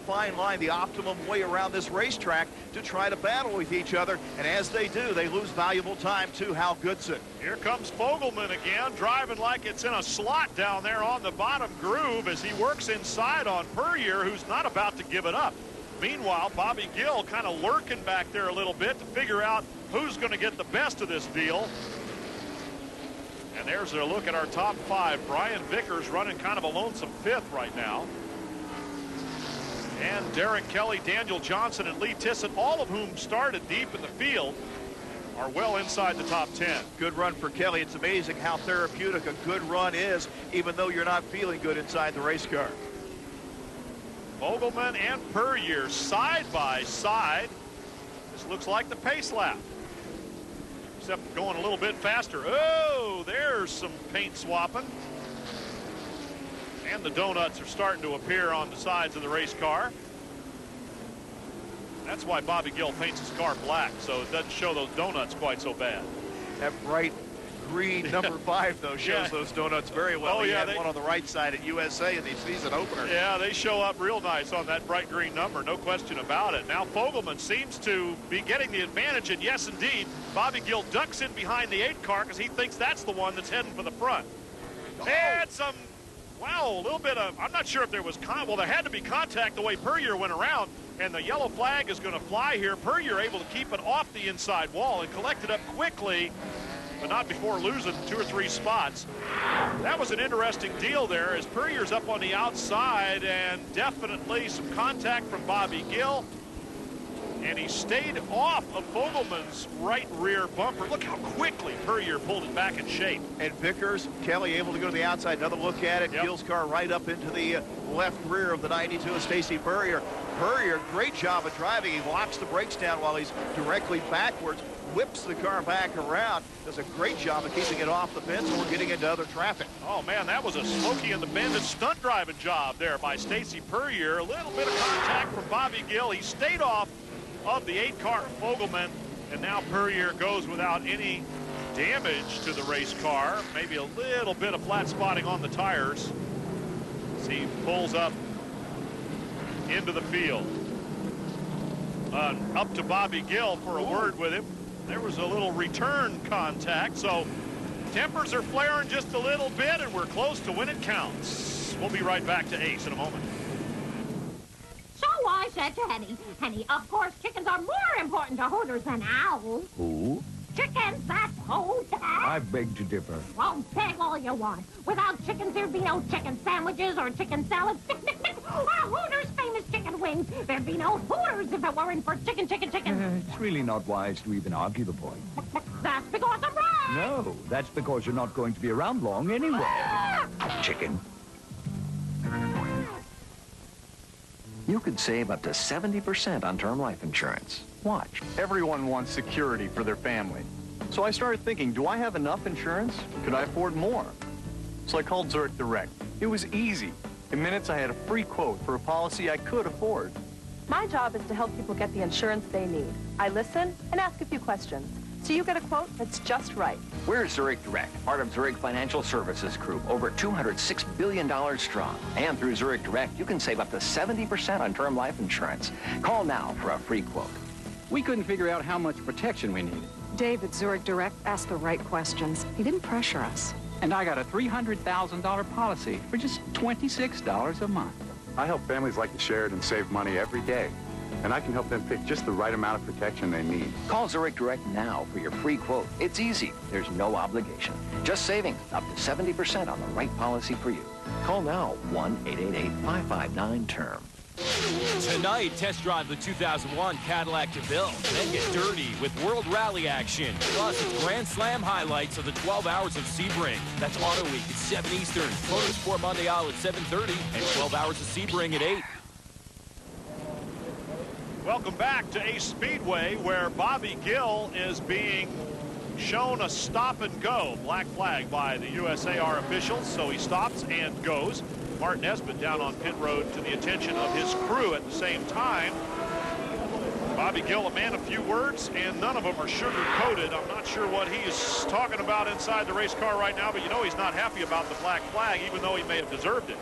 fine line, the optimum way around this racetrack to try to battle with each other. And as they do, they lose valuable time to Hal Goodson. Here comes Fogelman again, driving like it's in a slot down there on the bottom groove as he works inside on Perrier, who's not about to give it up. Meanwhile, Bobby Gill kind of lurking back there a little bit to figure out who's going to get the best of this deal. And there's a look at our top 5. Brian Vickers running kind of a lonesome 5th right now. And Derek Kelly, Daniel Johnson, and Lee Tissett, all of whom started deep in the field, are well inside the top 10. Good run for Kelly. It's amazing how therapeutic a good run is, even though you're not feeling good inside the race car. Fogelman and Perrier side by side. This looks like the pace lap, except going a little bit faster. Oh, there's some paint swapping. And the donuts are starting to appear on the sides of the race car. That's why Bobby Gill paints his car black, so it doesn't show those donuts quite so bad. That bright green number 5, though, shows those donuts very well. Oh, he yeah, had one on the right side at USA in the season opener. Yeah, they show up real nice on that bright green number, no question about it. Now Fogelman seems to be getting the advantage, and yes, indeed, Bobby Gill ducks in behind the 8 car because he thinks that's the one that's heading for the front. And some, wow, a little bit of, I'm not sure if there was, well, there had to be contact the way Perrier went around, and the yellow flag is going to fly here. Perrier able to keep it off the inside wall and collect it up quickly, but not before losing 2 or 3 spots. That was an interesting deal there as Perrier's up on the outside, and definitely some contact from Bobby Gill. And he stayed off of Fogelman's right rear bumper. Look how quickly Perrier pulled it back in shape. And Vickers, Kelly able to go to the outside. Another look at it. Yep. Gill's car right up into the left rear of the 92 of Stacy Perrier. Perrier, great job of driving. He locks the brakes down while he's directly backwards, whips the car back around, does a great job of keeping it off the fence or getting into other traffic. Oh, man, that was a Smokey and the Bandit stunt driving job there by Stacy Perrier. A little bit of contact from Bobby Gill. He stayed off of the 8 car Fogelman, and now Perrier goes without any damage to the race car. Maybe a little bit of flat spotting on the tires as he pulls up into the field. Up to Bobby Gill for a word with him. There was a little return contact, so tempers are flaring just a little bit, and we're close to when it counts. We'll be right back to Ace in a moment. So I said to Henny, of course chickens are more important to Hooters than owls. Who? Chickens, that's who. I beg to differ. Well, beg all you want. Without chickens, there'd be no chicken sandwiches or chicken salads. Or Hooters' famous chicken wings. There'd be no Hooters if it weren't for chicken. It's really not wise to even argue the point. That's because I'm right. No, that's because you're not going to be around long anyway. Chicken. You could save up to 70% on term life insurance. Watch. Everyone wants security for their family. So I started thinking, do I have enough insurance? Could I afford more? So I called Zurich Direct. It was easy. In minutes, I had a free quote for a policy I could afford. My job is to help people get the insurance they need. I listen and ask a few questions, so you get a quote that's just right. We're Zurich Direct, part of Zurich Financial Services Group, over $206 billion strong. And through Zurich Direct, you can save up to 70% on term life insurance. Call now for a free quote. We couldn't figure out how much protection we needed. Dave at Zurich Direct asked the right questions. He didn't pressure us. And I got a $300,000 policy for just $26 a month. I help families like to share it and save money every day. And I can help them pick just the right amount of protection they need. Call Zurich Direct now for your free quote. It's easy. There's no obligation. Just saving up to 70% on the right policy for you. Call now, 1-888-559-TERM. Tonight, test drive the 2001 Cadillac DeVille. Then get dirty with World Rally action. Plus, it's Grand Slam highlights of the 12 hours of Sebring. That's Auto Week at 7 Eastern. Motorsport Monday Isle at 7:30. And 12 hours of Sebring at 8. Welcome back to Ace Speedway, where Bobby Gill is being shown a stop and go. Black flag by the USAR officials, so he stops and goes. Martin Nesbitt down on pit road to the attention of his crew at the same time. Bobby Gill, a man of few words, and none of them are sugar-coated. I'm not sure what he's talking about inside the race car right now, but you know he's not happy about the black flag, even though he may have deserved it.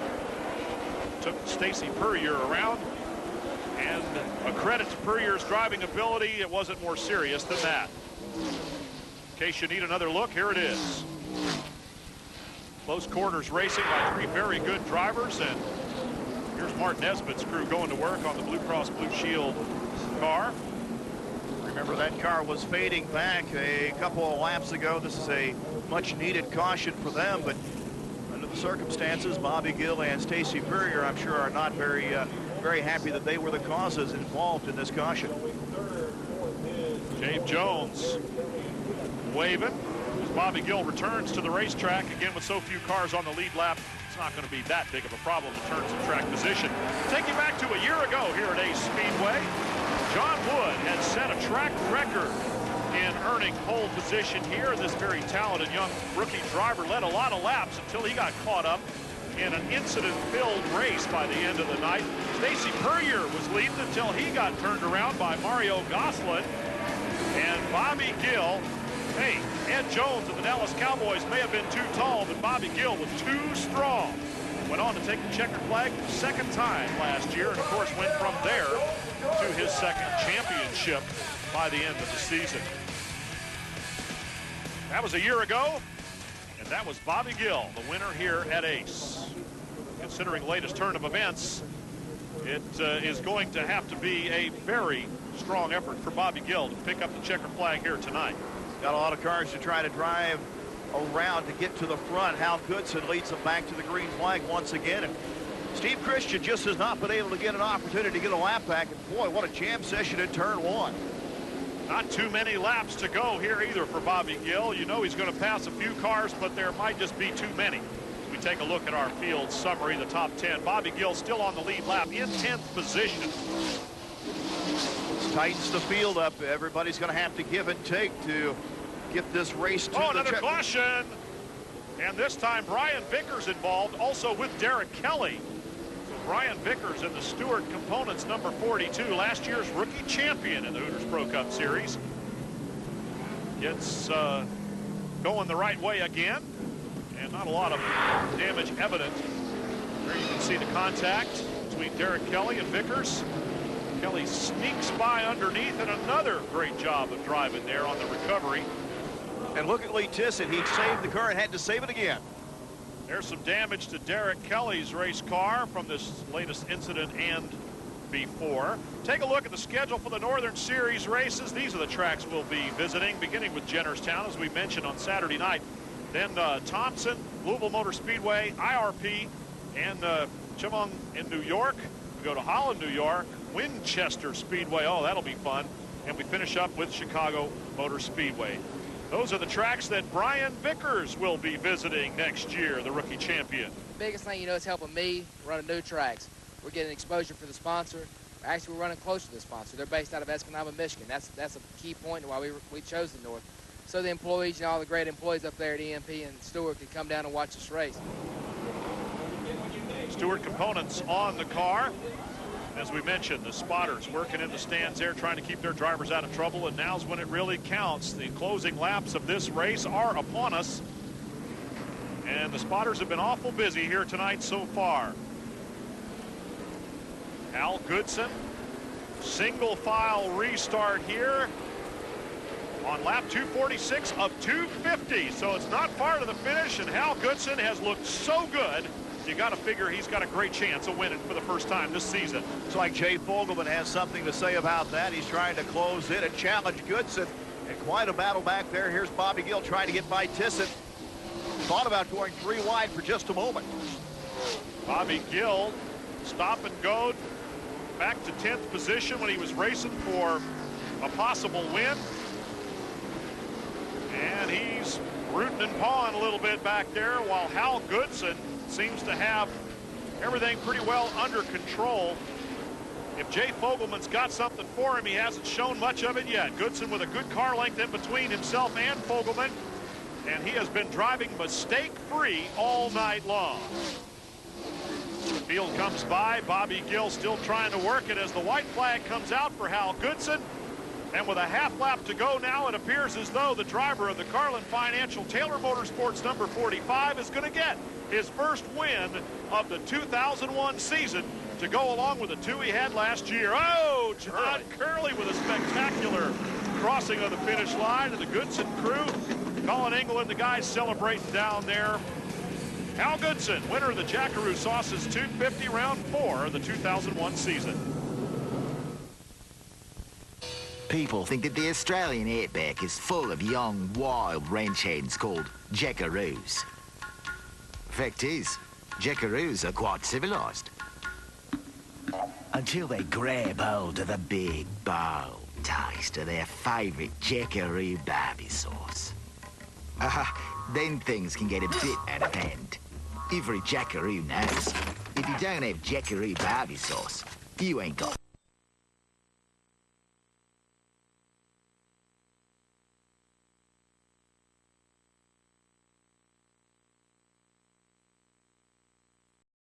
Took Stacy Purrier around, and a credit to Purrier's driving ability. It wasn't more serious than that. In case you need another look, here it is. Close quarters racing by three very good drivers, and here's Martin Nesbitt's crew going to work on the Blue Cross Blue Shield car. Remember, that car was fading back a couple of laps ago. This is a much needed caution for them, but under the circumstances, Bobby Gill and Stacy Purrier, I'm sure, are not very happy that they were the causes involved in this caution. Dave Jones waving. Bobby Gill returns to the racetrack again with so few cars on the lead lap. It's not going to be that big of a problem in terms of track position. Take you back to a year ago here at Ace Speedway. John Wood had set a track record in earning pole position here. This very talented young rookie driver led a lot of laps until he got caught up in an incident-filled race by the end of the night. Stacy Purrier was leading until he got turned around by Mario Gosselin. And Bobby Gill, hey, Ed Jones of the Dallas Cowboys may have been too tall, but Bobby Gill was too strong. Went on to take the checkered flag for the second time last year, and of course went from there to his second championship by the end of the season. That was a year ago, and that was Bobby Gill, the winner here at Ace. Considering the latest turn of events, it is going to have to be a very strong effort for Bobby Gill to pick up the checkered flag here tonight. Got a lot of cars to try to drive around to get to the front. Hal Goodson leads them back to the green flag once again. And Steve Christian just has not been able to get an opportunity to get a lap back. And boy, what a jam session in turn one. Not too many laps to go here either for Bobby Gill. You know he's going to pass a few cars, but there might just be too many. As we take a look at our field summary, the top 10. Bobby Gill still on the lead lap in 10th position. This tightens the field up. Everybody's going to have to give and take to get this race to another caution. And this time Brian Vickers involved, also with Derek Kelly. So Brian Vickers in the Stewart Components number 42, last year's rookie champion in the Hooters Pro Cup Series. It's going the right way again, and not a lot of damage evident. There you can see the contact between Derek Kelly and Vickers. Kelly sneaks by underneath, and another great job of driving there on the recovery. And look at Lee Tissett. He saved the car and had to save it again. There's some damage to Derek Kelly's race car from this latest incident and before. Take a look at the schedule for the Northern Series races. These are the tracks we'll be visiting, beginning with Jennerstown, as we mentioned on Saturday night. Then Thompson, Louisville Motor Speedway, IRP, and Chemung in New York. We go to Holland, New York, Winchester Speedway. Oh, that'll be fun. And we finish up with Chicago Motor Speedway. Those are the tracks that Brian Vickers will be visiting next year, the rookie champion. The biggest thing, it's helping me running new tracks. We're getting exposure for the sponsor. Actually, we're running close to the sponsor. They're based out of Escanaba, Michigan. That's a key point why we chose the North. So the employees and all the great employees up there at EMP and Stewart could come down and watch this race. Stewart components on the car. As we mentioned, the spotters working in the stands there, trying to keep their drivers out of trouble, and now's when it really counts. The closing laps of this race are upon us, and the spotters have been awful busy here tonight so far. Al Goodson, single file restart here on lap 246 of 250, so it's not far to the finish, and Hal Goodson has looked so good. You got to figure he's got a great chance of winning for the first time this season. Looks like Jay Fogelman has something to say about that. He's trying to close in and challenge Goodson. And quite a battle back there. Here's Bobby Gill trying to get by Tissot. Thought about going 3 wide for just a moment. Bobby Gill, stop and go, back to 10th position when he was racing for a possible win. And he's rooting and pawing a little bit back there, while Hal Goodson seems to have everything pretty well under control. If Jay Fogelman's got something for him, he hasn't shown much of it yet. Goodson with a good car length in between himself and Fogelman, and he has been driving mistake-free all night long. The field comes by. Bobby Gill still trying to work it as the white flag comes out for Hal Goodson. And with a half lap to go now, it appears as though the driver of the Carlin Financial Taylor Motorsports number 45 is going to get his first win of the 2001 season to go along with the 2 he had last year. Oh, John Curley with a spectacular crossing of the finish line, and the Goodson crew, Colin Engel and the guys celebrating down there. Hal Goodson, winner of the Jackaroo Sauces 250 round 4 of the 2001 season. People think that the Australian outback is full of young, wild ranch hands called jackaroos. Fact is, jackaroos are quite civilized. Until they grab hold of the big, bold taste of their favorite jackaroo barbie sauce. Then things can get a bit out of hand. Every jackaroo knows, if you don't have jackaroo barbie sauce, you ain't got